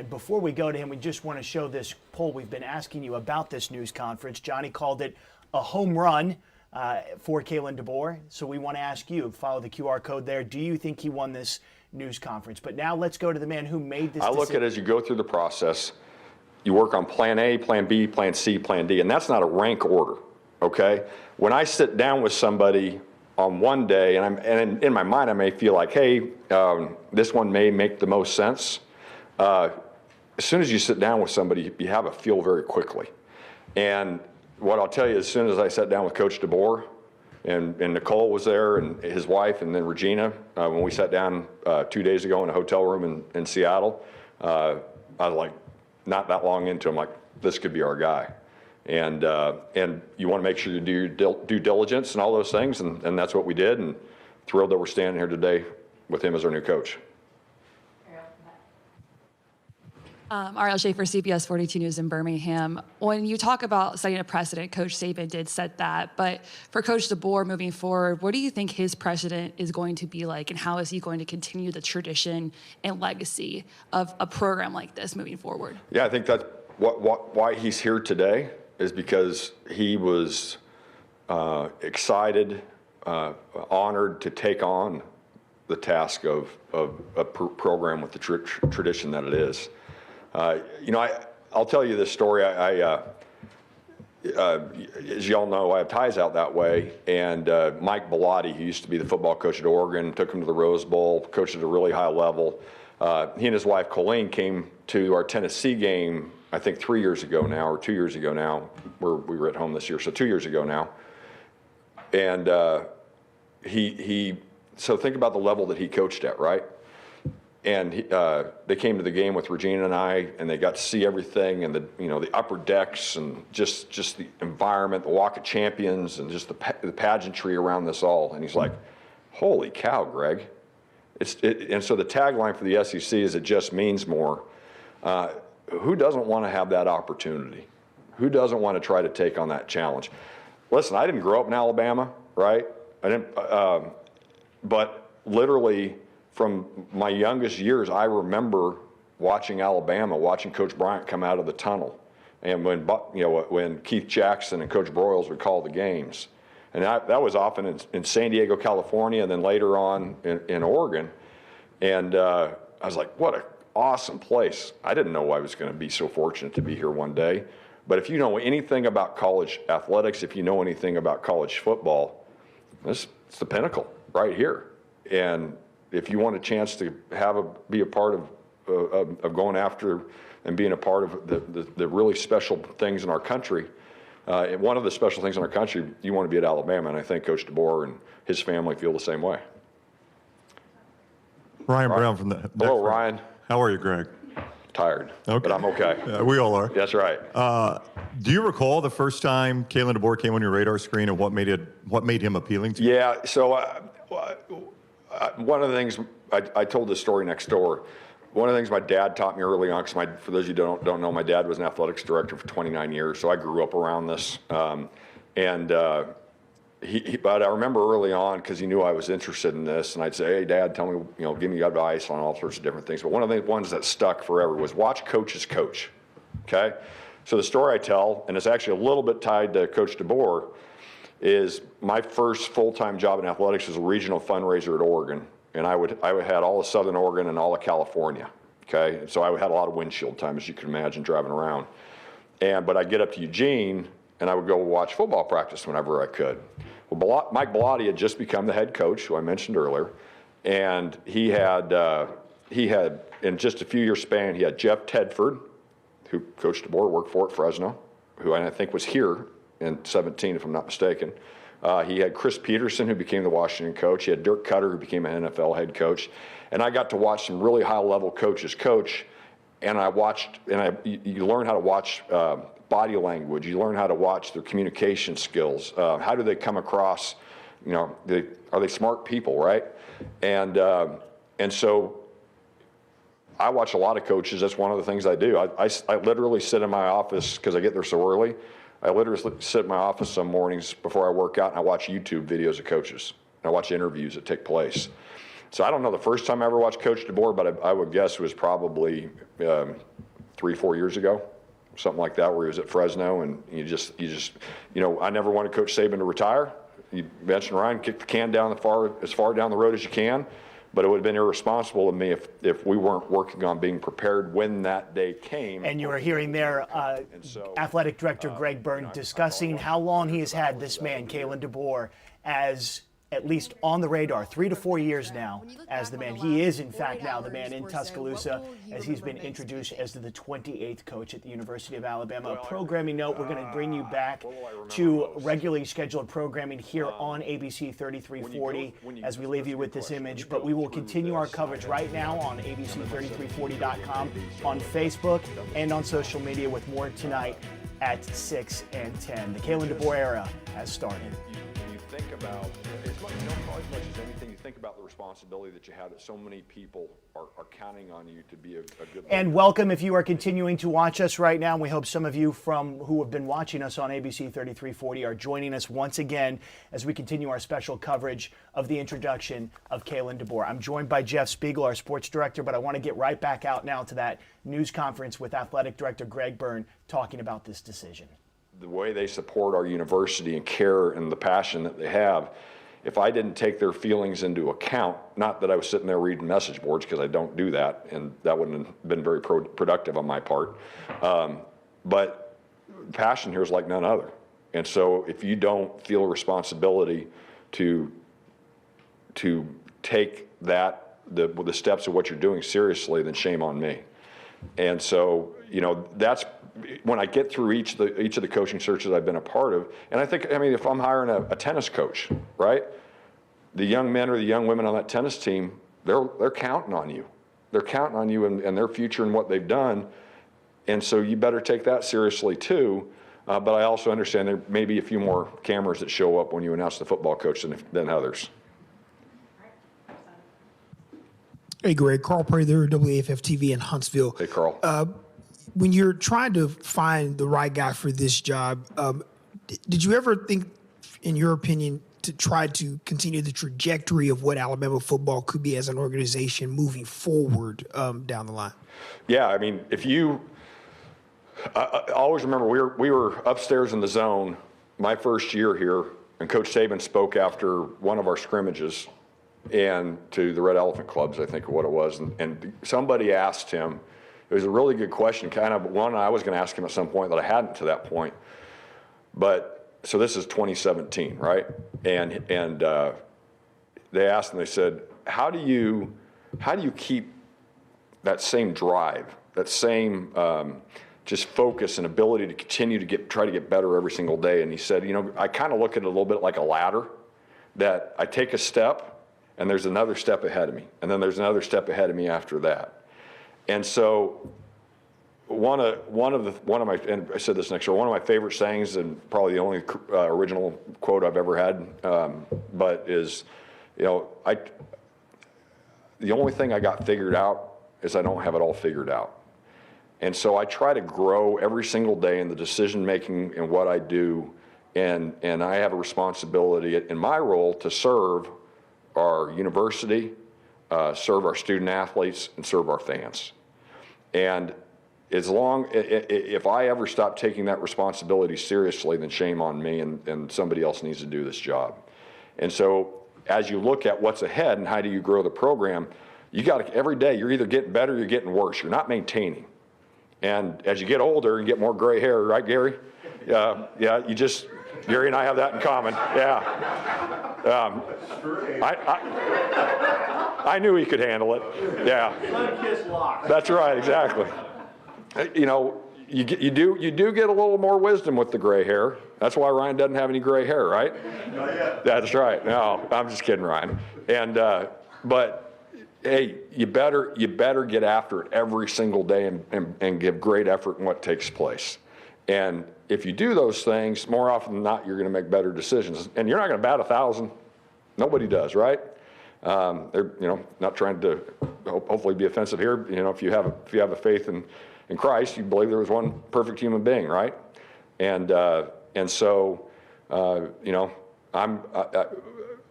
Before we go to him, we just want to show this poll we've been asking you about this news conference. Johnny called it a home run for Kalen DeBoer. So we want to ask you, follow the QR code there. Do you think he won this news conference? But now let's go to the man who made this decision. I look at it as you go through the process, you work on plan A, plan B, plan C, plan D, and that's not a rank order, okay? When I sit down with somebody on one day, and in my mind I may feel like, hey, this one may make the most sense. As soon as you sit down with somebody, you have a feel very quickly. And what I'll tell you, as soon as I sat down with Coach DeBoer, and Nicole was there, and his wife, and then Regina, when we sat down 2 days ago in a hotel room in Seattle, I was like, not that long into, I'm like, this could be our guy. And you want to make sure you do your due diligence and all those things, and that's what we did, and thrilled that we're standing here today with him as our new coach. Ariel Schaefer, CBS 42 News in Birmingham. When you talk about setting a precedent, Coach Saban did set that. But for Coach DeBoer moving forward, what do you think his precedent is going to be like, and how is he going to continue the tradition and legacy of a program like this moving forward? Yeah, I think that's why he's here today is because he was excited, honored to take on the task of a program with the tradition that it is. I'll tell you this story. As y'all know, I have ties out that way. And Mike Bellotti, who used to be the football coach at Oregon, took him to the Rose Bowl, coached at a really high level. He and his wife, Colleen, came to our Tennessee game, I think 3 years ago now, or 2 years ago now. We were at home this year, so 2 years ago now. And so think about the level that he coached at, right? And they came to the game with Regina and I, and they got to see everything, and the upper decks, and just the environment, the Walk of Champions, and just the pageantry around this all. And he's like, "Holy cow, Greg!" And so the tagline for the SEC is "It just means more." Who doesn't want to have that opportunity? Who doesn't want to try to take on that challenge? Listen, I didn't grow up in Alabama, right? I didn't, but literally, from my youngest years, I remember watching Alabama, watching Coach Bryant come out of the tunnel, and when Keith Jackson and Coach Broyles would call the games, and that was often in San Diego, California, and then later on in Oregon, and I was like, what an awesome place. I didn't know I was going to be so fortunate to be here one day, but if you know anything about college athletics, if you know anything about college football, it's the pinnacle right here, and if you want a chance to be a part of going after and being a part of the really special things in our country, and one of the special things in our country, you want to be at Alabama, and I think Coach DeBoer and his family feel the same way. Ryan Brown from the. Hello, Ryan. How are you, Greg? Tired, okay. But I'm okay. We all are. That's right. Do you recall the first time Kalen DeBoer came on your radar screen, and what made him appealing to you? Yeah. So. One of the things, I told this story next door, one of the things my dad taught me early on, because for those of you who don't know, my dad was an athletics director for 29 years, so I grew up around this. But I remember early on, because he knew I was interested in this, and I'd say, hey, Dad, tell me, give me advice on all sorts of different things. But one of the ones that stuck forever was watch coaches coach, okay? So the story I tell, and it's actually a little bit tied to Coach DeBoer, is my first full-time job in athletics was a regional fundraiser at Oregon, and I had all of Southern Oregon and all of California, okay? And so I had a lot of windshield time, as you can imagine, driving around. But I'd get up to Eugene, and I would go watch football practice whenever I could. Well, Mike Bellotti had just become the head coach, who I mentioned earlier, and he had, in just a few years span, he had Jeff Tedford, who Coach DeBoer worked for at Fresno, who I think was here in 17, if I'm not mistaken. He had Chris Peterson, who became the Washington coach. He had Dirk Cutter, who became an NFL head coach. And I got to watch some really high-level coaches coach. And I watched, and you learn how to watch body language. You learn how to watch their communication skills. How do they come across? You know, are they smart people, right? And so I watch a lot of coaches. That's one of the things I do. I literally sit in my office because I get there so early. I literally sit in my office some mornings before I work out, and I watch YouTube videos of coaches. And I watch interviews that take place. So I don't know the first time I ever watched Coach DeBoer, but I would guess it was probably 3-4 years ago, something like that, where he was at Fresno, and you just, I never wanted Coach Saban to retire. You mentioned Ryan, kick the can down as far down the road as you can, but it would have been irresponsible of me if we weren't working on being prepared when that day came. And you were hearing there, Athletic Director Greg Byrne discussing how long he has had this man, Kalen DeBoer, as at least on the radar, 3 to 4 years now as the man. He is, in fact, now the man in Tuscaloosa, as he's been introduced as the 28th coach at the University of Alabama. A programming note, we're going to bring you back to regularly scheduled programming here on ABC 3340 as we leave you with this image. But we will continue our coverage right now on ABC3340.com, on Facebook, and on social media with more tonight at 6 and 10. The Kalen DeBoer era has started. Think about, probably as much as anything, you think about the responsibility that you have, that so many people are counting on you to be a good leader. And welcome if you are continuing to watch us right now. We hope some of you who have been watching us on ABC 3340 are joining us once again as we continue our special coverage of the introduction of Kalen DeBoer. I'm joined by Jeff Spiegel, our sports director, but I want to get right back out now to that news conference with Athletic Director Greg Byrne talking about this decision. The way they support our university and care and the passion that they have, if I didn't take their feelings into account, not that I was sitting there reading message boards, because I don't do that, and that wouldn't have been very productive on my part, but passion here is like none other. And so if you don't feel a responsibility to take the steps of what you're doing seriously, then shame on me. And so, that's when I get through each of the coaching searches I've been a part of, and if I'm hiring a tennis coach, right, the young men or the young women on that tennis team, they're counting on you. They're counting on you and their future and what they've done, and so you better take that seriously too. But I also understand there may be a few more cameras that show up when you announce the football coach than others. Hey, Greg. Carl Prather, WAFF-TV in Huntsville. Hey, Carl. When you're trying to find the right guy for this job, did you ever think, in your opinion, to try to continue the trajectory of what Alabama football could be as an organization moving forward down the line? Yeah, I always remember we were upstairs in the zone my first year here, and Coach Saban spoke after one of our scrimmages and to the Red Elephant Clubs, I think what it was, and somebody asked him. It was a really good question, kind of one I was going to ask him at some point that I hadn't to that point. But so this is 2017, right? And they asked and they said, how do you keep that same drive, that same just focus and ability to continue to try to get better every single day? And he said, I kind of look at it a little bit like a ladder, that I take a step and there's another step ahead of me, and then there's another step ahead of me after that. And so one of my, and I said this next door, one of my favorite sayings, and probably the only original quote I've ever had, but is, the only thing I got figured out is I don't have it all figured out. And so I try to grow every single day in the decision making and what I do, and I have a responsibility in my role to serve our university, serve our student athletes, and serve our fans. And if I ever stop taking that responsibility seriously, then shame on me, and somebody else needs to do this job. And so as you look at what's ahead and how do you grow the program, you got to, every day, you're either getting better or you're getting worse. You're not maintaining. And as you get older and get more gray hair, right, Gary? Gary and I have that in common. Yeah. I knew he could handle it. Yeah. That's right, exactly. you do get a little more wisdom with the gray hair. That's why Ryan doesn't have any gray hair, right? Not yet. That's right. No, I'm just kidding, Ryan. And but hey, you better get after it every single day and give great effort in what takes place. And if you do those things, more often than not, you're going to make better decisions. And you're not going to bat 1,000. Nobody does, right? They're not trying to hopefully be offensive here. If you have a faith in Christ, you believe there was one perfect human being, right? And so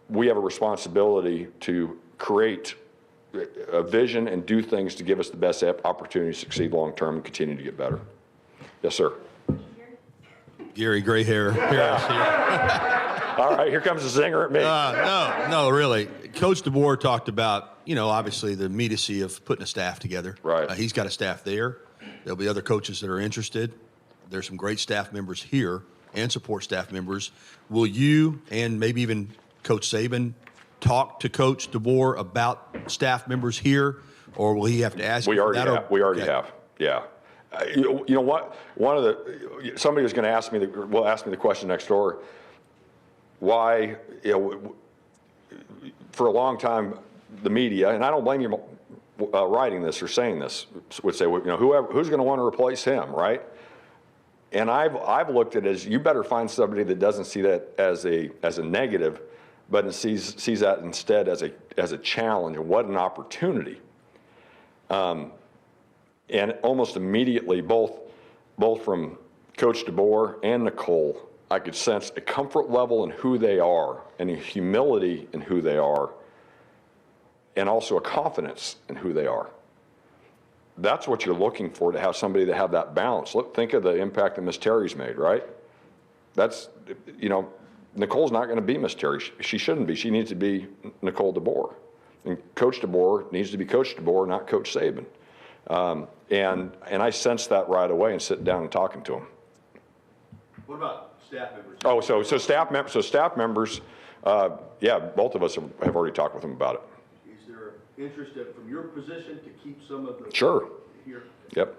we have a responsibility to create a vision and do things to give us the best opportunity to succeed long term and continue to get better. Yes, sir. Gary, gray hair. All right, here comes the zinger at me. No, really. Coach DeBoer talked about, obviously the immediacy of putting a staff together. Right. He's got a staff there. There'll be other coaches that are interested. There's some great staff members here and support staff members. Will you and maybe even Coach Saban talk to Coach DeBoer about staff members here, or will he have to ask? We already have. Yeah. You know what? Somebody was going to ask me the question next door. Why, for a long time, the media, and I don't blame you writing this or saying this, would say, who's going to want to replace him, right? And I've looked at it as, you better find somebody that doesn't see that as a negative, but sees that instead as a challenge, and what an opportunity. And almost immediately, both from Coach DeBoer and Nicole, I could sense a comfort level in who they are and a humility in who they are, and also a confidence in who they are. That's what you're looking for, to have somebody to have that balance. Think of the impact that Miss Terry's made, right? That's, Nicole's not going to be Miss Terry. She shouldn't be. She needs to be Nicole DeBoer. And Coach DeBoer needs to be Coach DeBoer, not Coach Saban. And I sensed that right away and sitting down and talking to him. What about staff members? Oh, so staff members, yeah, both of us have already talked with them about it. Is there interest from your position to keep some of the Sure. here? Yep.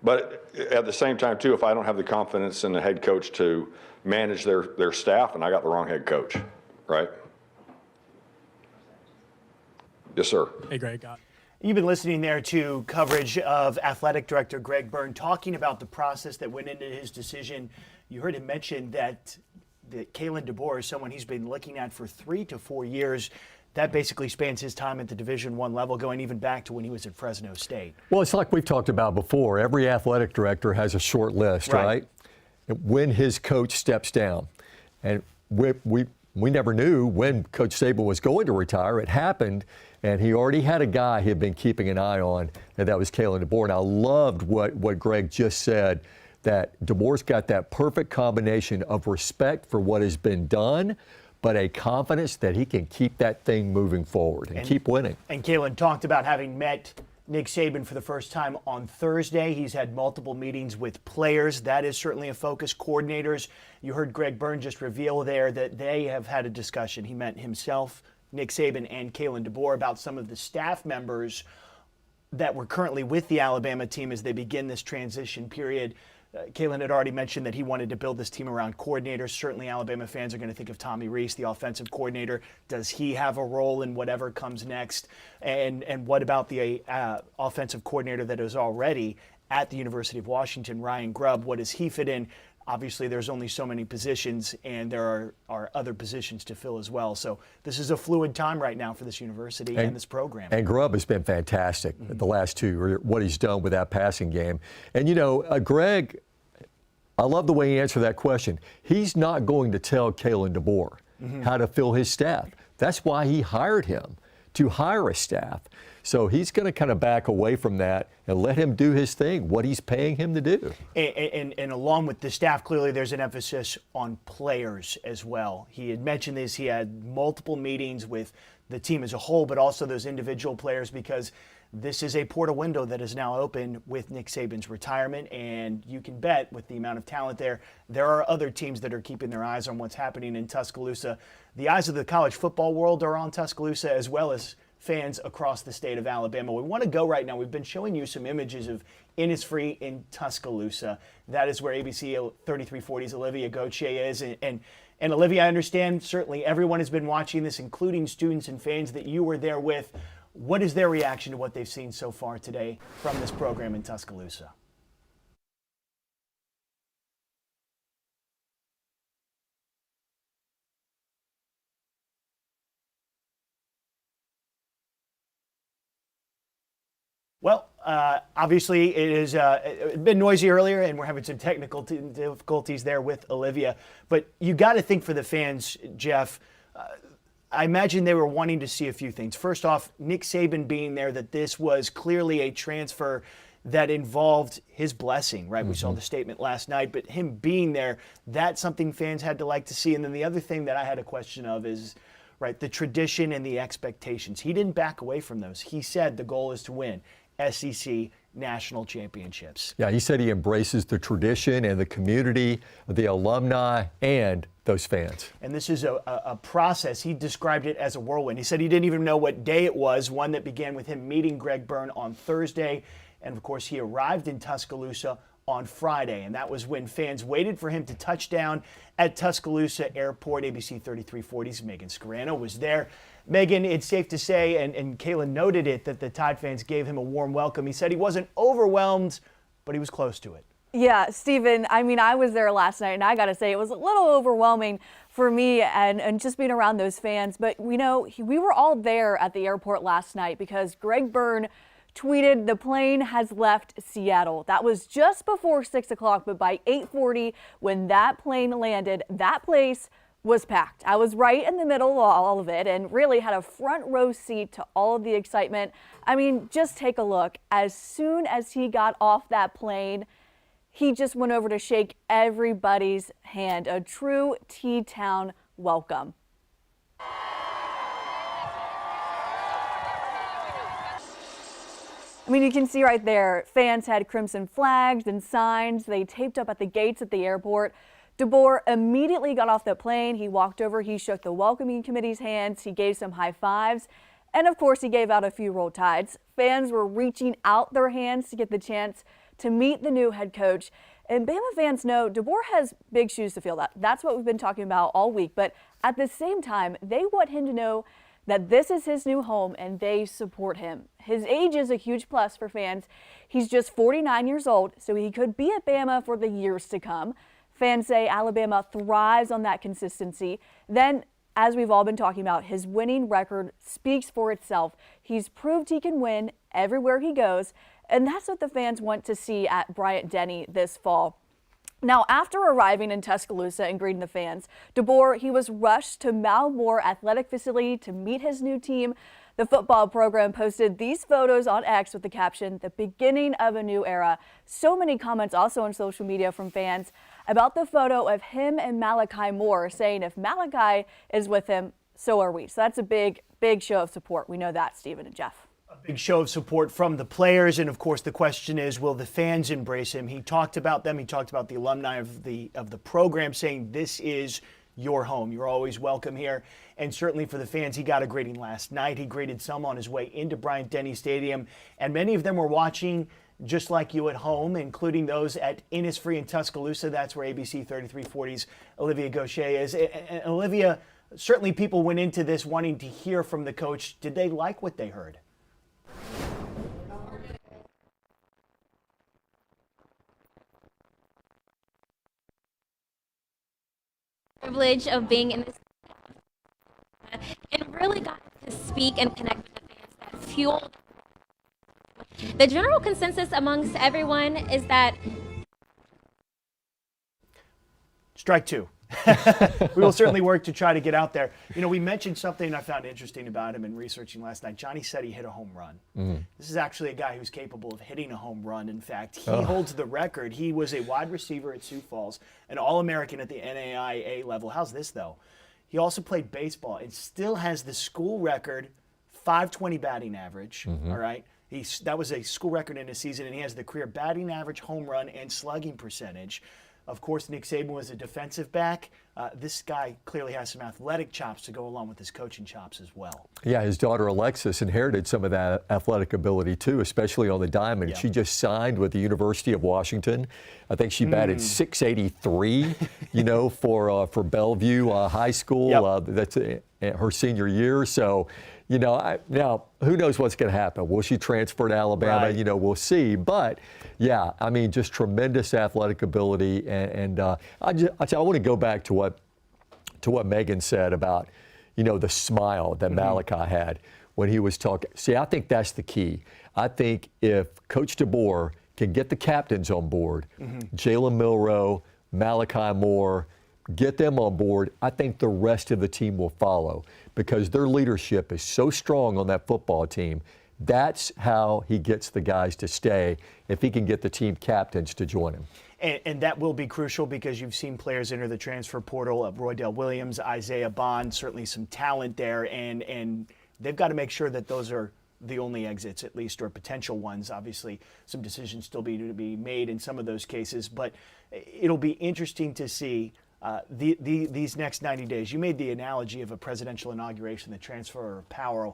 But at the same time, too, if I don't have the confidence in the head coach to manage their staff, and I got the wrong head coach, right? Yes, sir. Hey, Greg. You've been listening there to coverage of Athletic Director Greg Byrne talking about the process that went into his decision. You heard him mention that Kalen DeBoer is someone he's been looking at for 3 to 4 years. That basically spans his time at the Division I level, going even back to when he was at Fresno State. Well, it's like we've talked about before. Every athletic director has a short list, right? When his coach steps down. And we never knew when Coach Saban was going to retire. It happened, and he already had a guy he had been keeping an eye on, and that was Kalen DeBoer. And I loved what Greg just said, that DeBoer's got that perfect combination of respect for what has been done, but a confidence that he can keep that thing moving forward and keep winning. And Kalen talked about having met Nick Saban for the first time on Thursday. He's had multiple meetings with players. That is certainly a focus. Coordinators, you heard Greg Byrne just reveal there that they have had a discussion. He met himself, Nick Saban, and Kalen DeBoer about some of the staff members that were currently with the Alabama team as they begin this transition period. Kalen had already mentioned that he wanted to build this team around coordinators. Certainly Alabama fans are going to think of Tommy Rees, the offensive coordinator. Does he have a role in whatever comes next? And what about the offensive coordinator that is already at the University of Washington, Ryan Grubb? What does he fit in? Obviously, there's only so many positions, and there are other positions to fill as well. So this is a fluid time right now for this university and this program. And Grubb has been fantastic at the last 2, what he's done with that passing game. And, Greg, I love the way he answered that question. He's not going to tell Kalen DeBoer how to fill his staff. That's why he hired him, to hire a staff. So he's going to kind of back away from that and let him do his thing, what he's paying him to do. And along with the staff, clearly there's an emphasis on players as well. He had mentioned this. He had multiple meetings with the team as a whole, but also those individual players, because this is a portal window that is now open with Nick Saban's retirement, and you can bet with the amount of talent there are other teams that are keeping their eyes on what's happening in Tuscaloosa. The eyes of the college football world are on Tuscaloosa, as well as fans across the state of Alabama. We want to go right now. We've been showing you some images of Innisfree in Tuscaloosa. That is where ABC 3340's Olivia Gauthier is. And Olivia, I understand certainly everyone has been watching this, including students and fans that you were there with. What is their reaction to what they've seen so far today from this program in Tuscaloosa? Well, obviously it has been noisy earlier, and we're having some technical difficulties there with Olivia. But you got to think for the fans, Jeff. I imagine they were wanting to see a few things. First off, Nick Saban being there, that this was clearly a transfer that involved his blessing, right? We saw the statement last night, but him being there, that's something fans had to like to see. And then the other thing that I had a question of is, right, the tradition and the expectations. He didn't back away from those. He said the goal is to win SEC national championships. Yeah, he said he embraces the tradition and the community, the alumni, and those fans. And this is a process. He described it as a whirlwind. He said he didn't even know what day it was, one that began with him meeting Greg Byrne on Thursday. And of course, he arrived in Tuscaloosa on Friday. And that was when fans waited for him to touch down at Tuscaloosa Airport. ABC 3340's Megan Scarano was there. Megan, it's safe to say, and Kalen noted it, that the Tide fans gave him a warm welcome. He said he wasn't overwhelmed, but he was close to it. Yeah, Stephen, I mean, I was there last night, and I got to say it was a little overwhelming for me and just being around those fans. But, you know, we were all there at the airport last night because Greg Byrne tweeted the plane has left Seattle. That was just before 6 o'clock, but by 8:40, when that plane landed, that place was packed. I was right in the middle of all of it and really had a front row seat to all of the excitement. I mean, just take a look. As soon as he got off that plane, he just went over to shake everybody's hand. A true T-Town welcome. I mean, you can see right there, fans had crimson flags and signs they taped up at the gates at the airport. DeBoer immediately got off the plane. He walked over, he shook the welcoming committee's hands, he gave some high fives, and of course he gave out a few Roll Tides. Fans were reaching out their hands to get the chance to meet the new head coach. And Bama fans know DeBoer has big shoes to fill. That's what we've been talking about all week. But at the same time, they want him to know that this is his new home and they support him. His age is a huge plus for fans. He's just 49 years old, so he could be at Bama for the years to come. Fans say Alabama thrives on that consistency. Then, as we've all been talking about, his winning record speaks for itself. He's proved he can win everywhere he goes, and that's what the fans want to see at Bryant-Denny this fall. Now, after arriving in Tuscaloosa and greeting the fans, DeBoer, he was rushed to Malmore Athletic Facility to meet his new team. The football program posted these photos on X with the caption, "The beginning of a new era." So many comments also on social media from fans about the photo of him and Malachi Moore, saying if Malachi is with him, so are we. So that's a big, big show of support. We know that, Stephen and Jeff. Big show of support from the players, and of course the question is, will the fans embrace him? He talked about them. He talked about the alumni of the program, saying this is your home. You're always welcome here. And certainly for the fans, he got a greeting last night. He greeted some on his way into Bryant-Denny Stadium, and many of them were watching just like you at home, including those at Innisfree in Tuscaloosa. That's where ABC 3340's Olivia Gauthier is. And Olivia, certainly people went into this wanting to hear from the coach. Did they like what they heard? Privilege of being in this and really got to speak and connect with the fans that fueled. The general consensus amongst everyone is that Strike two. We will certainly work to try to get out there. You know, we mentioned something I found interesting about him in researching last night. Johnny said he hit a home run. This is actually a guy who's capable of hitting a home run. In fact, he holds the record. He was a wide receiver at Sioux Falls, an All-American at the NAIA level. How's this, though? He also played baseball and still has the school record, 520 batting average, all right? That was a school record in a season, and he has the career batting average, home run, and slugging percentage. Of course, Nick Saban was a defensive back. This guy clearly has some athletic chops to go along with his coaching chops as well. Yeah, his daughter Alexis inherited some of that athletic ability too, especially on the diamond. Yeah. She just signed with the University of Washington. I think she batted .683, for Bellevue High School. Yep. That's her senior year. So, now who knows what's going to happen? Will she transfer to Alabama? Right. We'll see. But yeah, I mean, just tremendous athletic ability. And I want to go back to what Megan said about, the smile that Malachi had when he was talking. See, I think that's the key. I think if Coach DeBoer can get the captains on board, Jalen Milroe, Malachi Moore, get them on board, I think the rest of the team will follow because their leadership is so strong on that football team. That's how he gets the guys to stay, if he can get the team captains to join him. And that will be crucial because you've seen players enter the transfer portal of Roydell Williams, Isaiah Bond, certainly some talent there, and they've got to make sure that those are the only exits, at least, or potential ones. Obviously, some decisions still need to be made in some of those cases, but it'll be interesting to see these next 90 days. You made the analogy of a presidential inauguration, the transfer of power.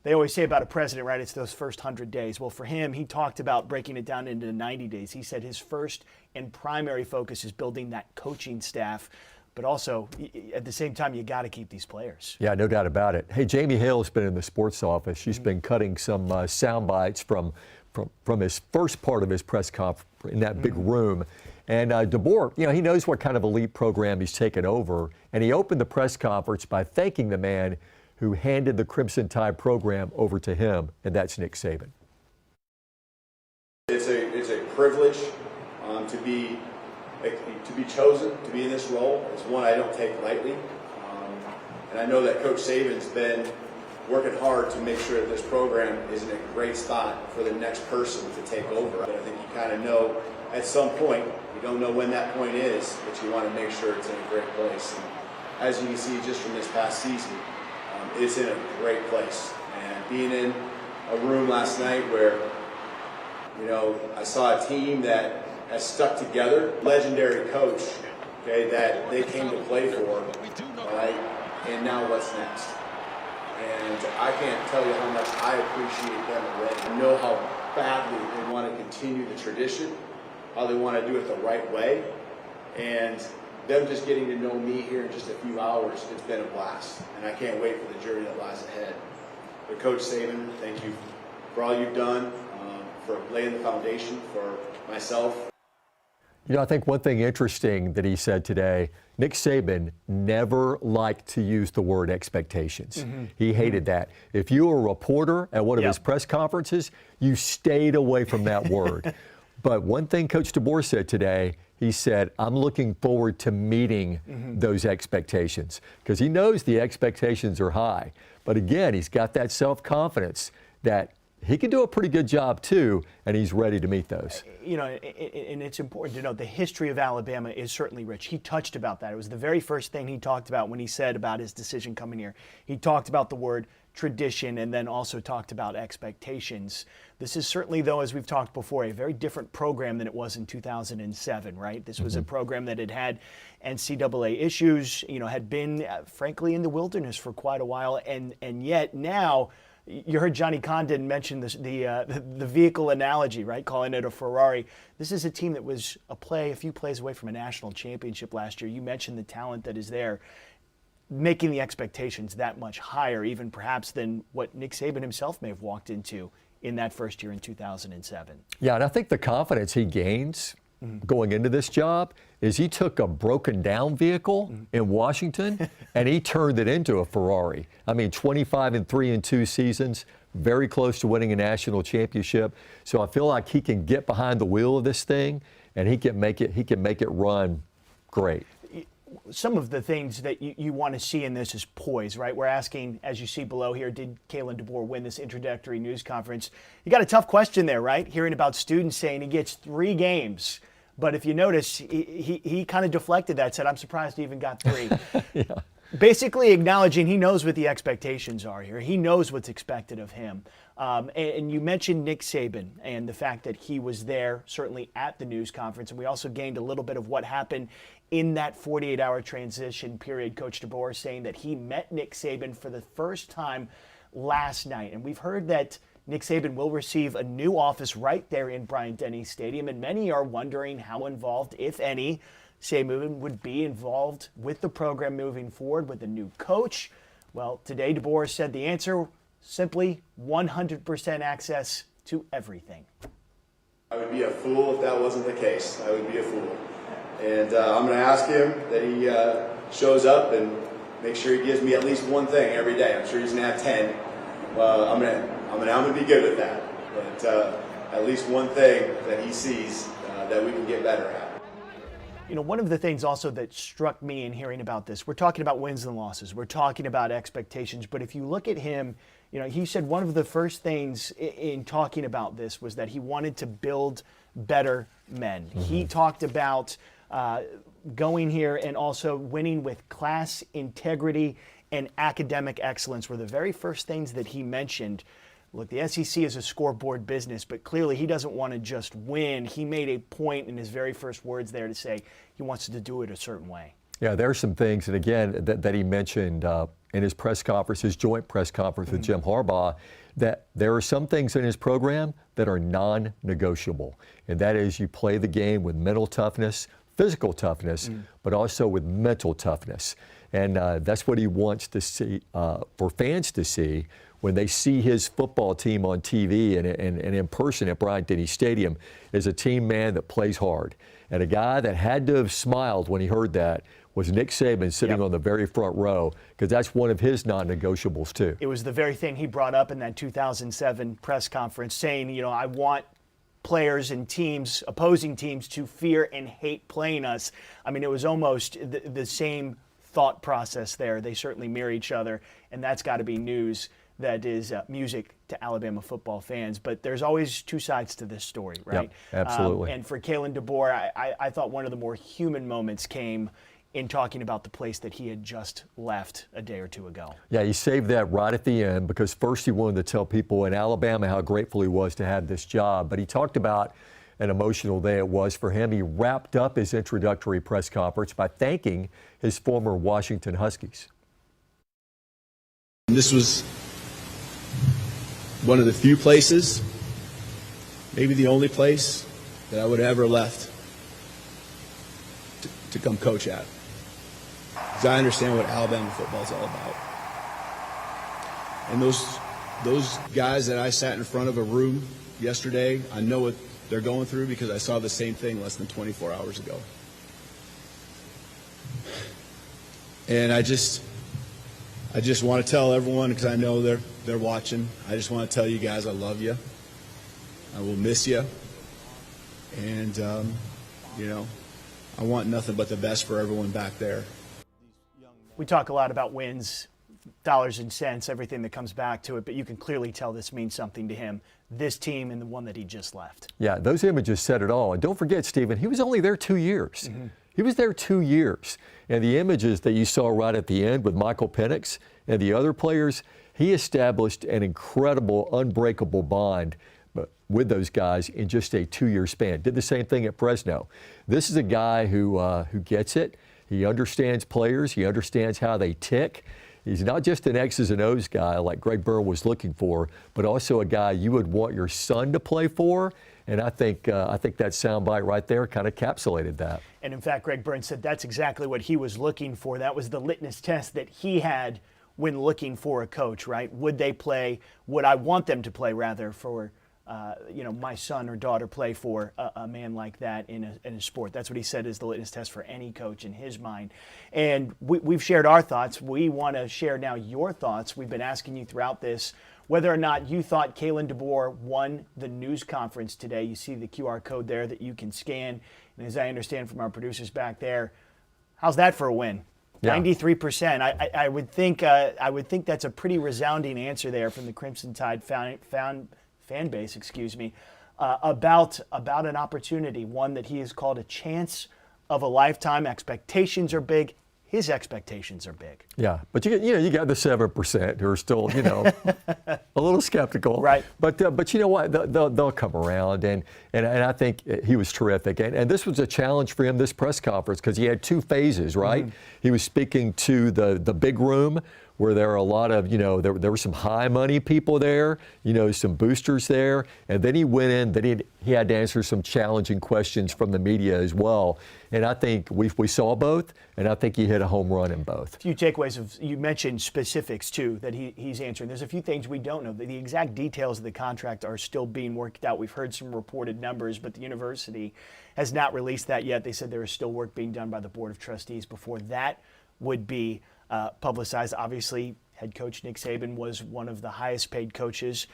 They always say about a president, right, it's those first 100 days. Well, for him, he talked about breaking it down into 90 days. He said his first and primary focus is building that coaching staff, but also, at the same time, you got to keep these players. Yeah, no doubt about it. Hey, Jamie Hale's been in the sports office. She's been cutting some sound bites from his first part of his press conference in that big room. And DeBoer, he knows what kind of elite program he's taken over, and he opened the press conference by thanking the man who handed the Crimson Tide program over to him, and that's Nick Saban. It's a privilege to be chosen to be in this role. It's one I don't take lightly, and I know that Coach Saban's been working hard to make sure that this program is in a great spot for the next person to take over. But I think you kind of know at some point, you don't know when that point is, but you want to make sure it's in a great place. And as you can see just from this past season, it's in a great place. And being in a room last night where, I saw a team that has stuck together, legendary coach, okay, that they came to play for, all right, and now what's next? And I can't tell you how much I appreciate them already. I know how badly they want to continue the tradition, how they want to do it the right way, and them just getting to know me here in just a few hours, it's been a blast, and I can't wait for the journey that lies ahead. But Coach Saban, thank you for all you've done, for laying the foundation for myself. I think one thing interesting that he said today, Nick Saban never liked to use the word expectations. He hated that. If you were a reporter at one of his press conferences, you stayed away from that word. But one thing Coach DeBoer said today, he said, I'm looking forward to meeting those expectations because he knows the expectations are high. But again, he's got that self-confidence that he can do a pretty good job too, and he's ready to meet those. And it's important to note the history of Alabama is certainly rich. He touched about that. It was the very first thing he talked about when he said about his decision coming here. He talked about the word tradition and then also talked about expectations. This is certainly, though, as we've talked before, a very different program than it was in 2007, right? This was a program that had NCAA issues, had been, frankly, in the wilderness for quite a while, and yet now, you heard Johnny Condon mention the vehicle analogy, right? Calling it a Ferrari. This is a team that was a few plays away from a national championship last year. You mentioned the talent that is there, making the expectations that much higher, even perhaps than what Nick Saban himself may have walked into in that first year in 2007. Yeah, and I think the confidence he gains going into this job is he took a broken down vehicle in Washington and he turned it into a Ferrari. I mean, 25-3 in 2 seasons, very close to winning a national championship. So I feel like he can get behind the wheel of this thing and he can make it run great. Some of the things that you want to see in this is poise, right? We're asking, as you see below here, did Kalen DeBoer win this introductory news conference? You got a tough question there, right? Hearing about students saying he gets 3 games. But if you notice, he kind of deflected that, said, I'm surprised he even got 3. Basically acknowledging he knows what the expectations are here. He knows what's expected of him. And you mentioned Nick Saban and the fact that he was there, certainly at the news conference. And we also gained a little bit of what happened in that 48-hour transition period. Coach DeBoer saying that he met Nick Saban for the first time last night. And we've heard that Nick Saban will receive a new office right there in Bryant-Denny Stadium. And many are wondering how involved, if any, Saban would be involved with the program moving forward with a new coach. Well, today DeBoer said the answer, simply 100% access to everything. I would be a fool if that wasn't the case. I would be a fool. And I'm going to ask him that he shows up and make sure he gives me at least one thing every day. I'm sure he's going to have 10. I'm going to be good with that. But at least one thing that he sees that we can get better at. You know, one of the things also that struck me in hearing about this, we're talking about wins and losses, we're talking about expectations, but if you look at him, you know, he said one of the first things in talking about this was that he wanted to build better men. Mm-hmm. He talked about going here and also winning with class, integrity, and academic excellence were the very first things that he mentioned. Look, the SEC is a scoreboard business, but clearly he doesn't want to just win. He made a point in his very first words there to say he wants to do it a certain way. Yeah, there are some things, and again, that he mentioned in his press conference, his joint press conference with Jim Harbaugh, that there are some things in his program that are non-negotiable, and that is you play the game with mental toughness, physical toughness, but also with mental toughness. And that's what he wants to see, for fans to see, when they see his football team on TV and in person at Bryant-Denny Stadium, is a team man that plays hard. And a guy that had to have smiled when he heard that was Nick Saban sitting on the very front row, because that's one of his non-negotiables too. It was the very thing he brought up in that 2007 press conference, saying, you know, I want players and teams, opposing teams, to fear and hate playing us. I mean, it was almost the same thought process there. They certainly mirror each other, and that's got to be news that is music to Alabama football fans. But there's always two sides to this story, right? Yep, absolutely. And for Kalen DeBoer, I thought one of the more human moments came in talking about the place that he had just left a day or two ago. Yeah, he saved that right at the end, because first he wanted to tell people in Alabama how grateful he was to have this job. But he talked about an emotional day it was for him. He wrapped up his introductory press conference by thanking his former Washington Huskies. This was one of the few places, maybe the only place, that I would have ever left to come coach at. Because I understand what Alabama football is all about. And those guys that I sat in front of a room yesterday, I know what they're going through because I saw the same thing less than 24 hours ago. And I just want to tell everyone, because I know they're watching, I just want to tell you guys I love you. I will miss you. And, you know, I want nothing but the best for everyone back there. We talk a lot about wins, dollars and cents, everything that comes back to it, but you can clearly tell this means something to him, this team and the one that he just left. Yeah, those images said it all. And don't forget, Stephen, he was only there 2 years. Mm-hmm. He was there 2 years. And the images that you saw right at the end with Michael Penix and the other players, he established an incredible, unbreakable bond with those guys in just a 2-year span. Did the same thing at Fresno. This is a guy who gets it. He understands players. He understands how they tick. He's not just an X's and O's guy like Greg Byrne was looking for, but also a guy you would want your son to play for. And I think that soundbite right there kind of encapsulated that. And in fact, Greg Byrne said that's exactly what he was looking for. That was the litmus test that he had when looking for a coach, right? Would they play? Would I want them to play, rather, for my son or daughter play for a man like that in a sport? That's what he said is the litmus test for any coach in his mind. And we've shared our thoughts. We want to share now your thoughts. We've been asking you throughout this whether or not you thought Kalen DeBoer won the news conference today. You see the QR code there that you can scan. And as I understand from our producers back there, how's that for a win? Yeah. 93%. I would think that's a pretty resounding answer there from the Crimson Tide fan base, about an opportunity, one that he has called a chance of a lifetime. Expectations are big. his expectations are big. Yeah, but you got the 7% who are still a little skeptical. Right. But you know what? They'll come around, and I think he was terrific. And this was a challenge for him, this press conference, because he had two phases, right? Mm-hmm. He was speaking to the big room, where there are a lot of, there were some high money people there, some boosters there. And then he went in, then he had to answer some challenging questions from the media as well. And I think we saw both, and I think he hit a home run in both. A few takeaways you mentioned specifics too that he's answering. There's a few things we don't know. The exact details of the contract are still being worked out. We've heard some reported numbers, but the university has not released that yet. They said there is still work being done by the Board of Trustees before that would be publicized. Obviously, head coach Nick Saban was one of the highest paid coaches.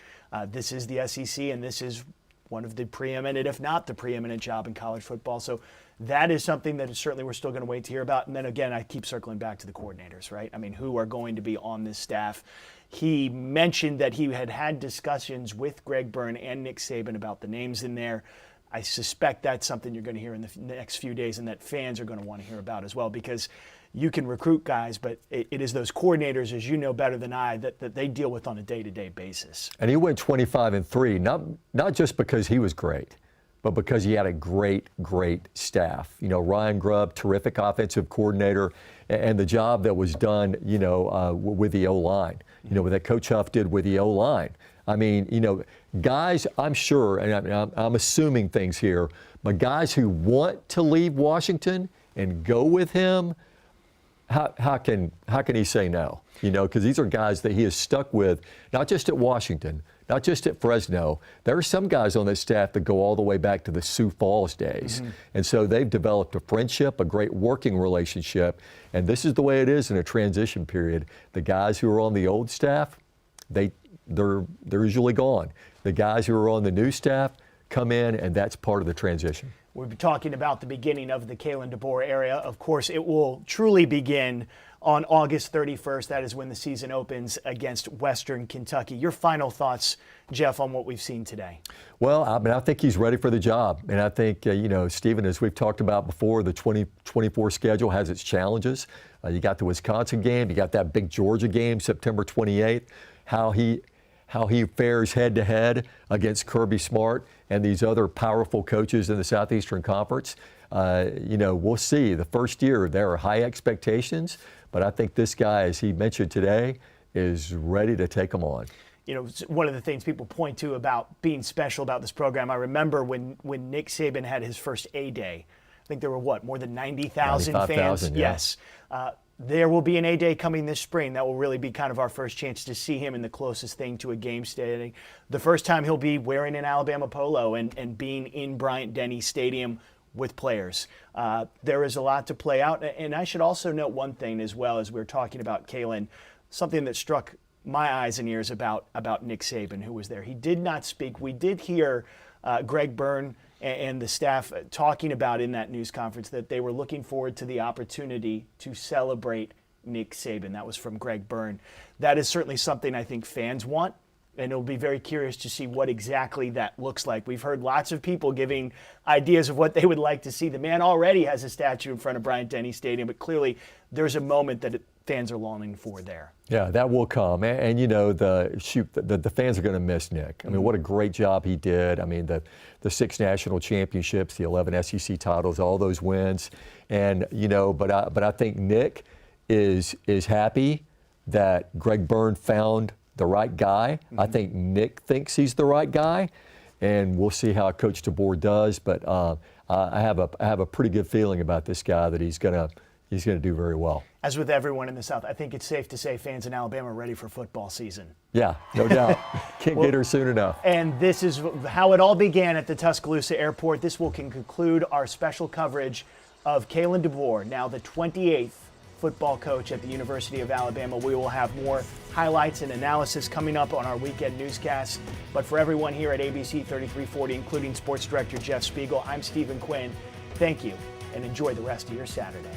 This is the SEC, and this is one of the preeminent, if not the preeminent job in college football. So that is something that certainly we're still going to wait to hear about. And then again, I keep circling back to the coordinators, right? I mean, who are going to be on this staff? He mentioned that he had discussions with Greg Byrne and Nick Saban about the names in there. I suspect that's something you're going to hear in the next few days, and that fans are going to want to hear about as well, because you can recruit guys, but it is those coordinators, as you know better than I, that they deal with on a day-to-day basis. And he went 25-3, not just because he was great, but because he had a great staff. Ryan Grubb, terrific offensive coordinator, and the job that was done, with the O-line, what that Coach Huff did with the O-line. I mean, guys, I'm sure, and I'm assuming things here, but guys who want to leave Washington and go with him, how can he say no? Because these are guys that he is stuck with, not just at Washington, not just at Fresno. There are some guys on this staff that go all the way back to the Sioux Falls days. Mm-hmm. And so they've developed a friendship, a great working relationship. And this is the way it is in a transition period. The guys who are on the old staff, they're usually gone. The guys who are on the new staff come in, and that's part of the transition. We'll be talking about the beginning of the Kalen DeBoer era. Of course, it will truly begin on August 31st. That is when the season opens against Western Kentucky. Your final thoughts, Jeff, on what we've seen today? Well, I think he's ready for the job. And I think, Stephen, as we've talked about before, the 2024 schedule has its challenges. You got the Wisconsin game. You got that big Georgia game, September 28th. How he fares head-to-head against Kirby Smart and these other powerful coaches in the Southeastern Conference. We'll see. The first year, there are high expectations, but I think this guy, as he mentioned today, is ready to take them on. One of the things people point to about being special about this program, I remember when Nick Saban had his first A-Day, I think there were, more than 90,000 fans? Yeah. Yes. There will be an A-Day coming this spring. That will really be kind of our first chance to see him in the closest thing to a game stadium. The first time he'll be wearing an Alabama polo and being in Bryant-Denny Stadium with players. There is a lot to play out. And I should also note one thing as well, as we're talking about Kalen, something that struck my eyes and ears about Nick Saban, who was there. He did not speak. We did hear Greg Byrne and the staff talking about in that news conference that they were looking forward to the opportunity to celebrate Nick Saban. That was from Greg Byrne. That is certainly something I think fans want, and it'll be very curious to see what exactly that looks like. We've heard lots of people giving ideas of what they would like to see. The man already has a statue in front of Bryant-Denny Stadium, but clearly there's a moment that fans are longing for there. Yeah, that will come. And the fans are going to miss Nick. I mean, what a great job he did. I mean, the 6 national championships, the 11 SEC titles, all those wins. And, but I think Nick is happy that Greg Byrne found the right guy. Mm-hmm. I think Nick thinks he's the right guy, and we'll see how Coach DeBoer does. But I have a pretty good feeling about this guy, that he's going to do very well. As with everyone in the South, I think it's safe to say fans in Alabama are ready for football season. Yeah, no doubt. Can't get her soon enough. And this is how it all began at the Tuscaloosa Airport. This will conclude our special coverage of Kalen DeBoer, now the 28th football coach at the University of Alabama. We will have more highlights and analysis coming up on our weekend newscast. But for everyone here at ABC 3340, including Sports Director Jeff Spiegel, I'm Stephen Quinn. Thank you, and enjoy the rest of your Saturday.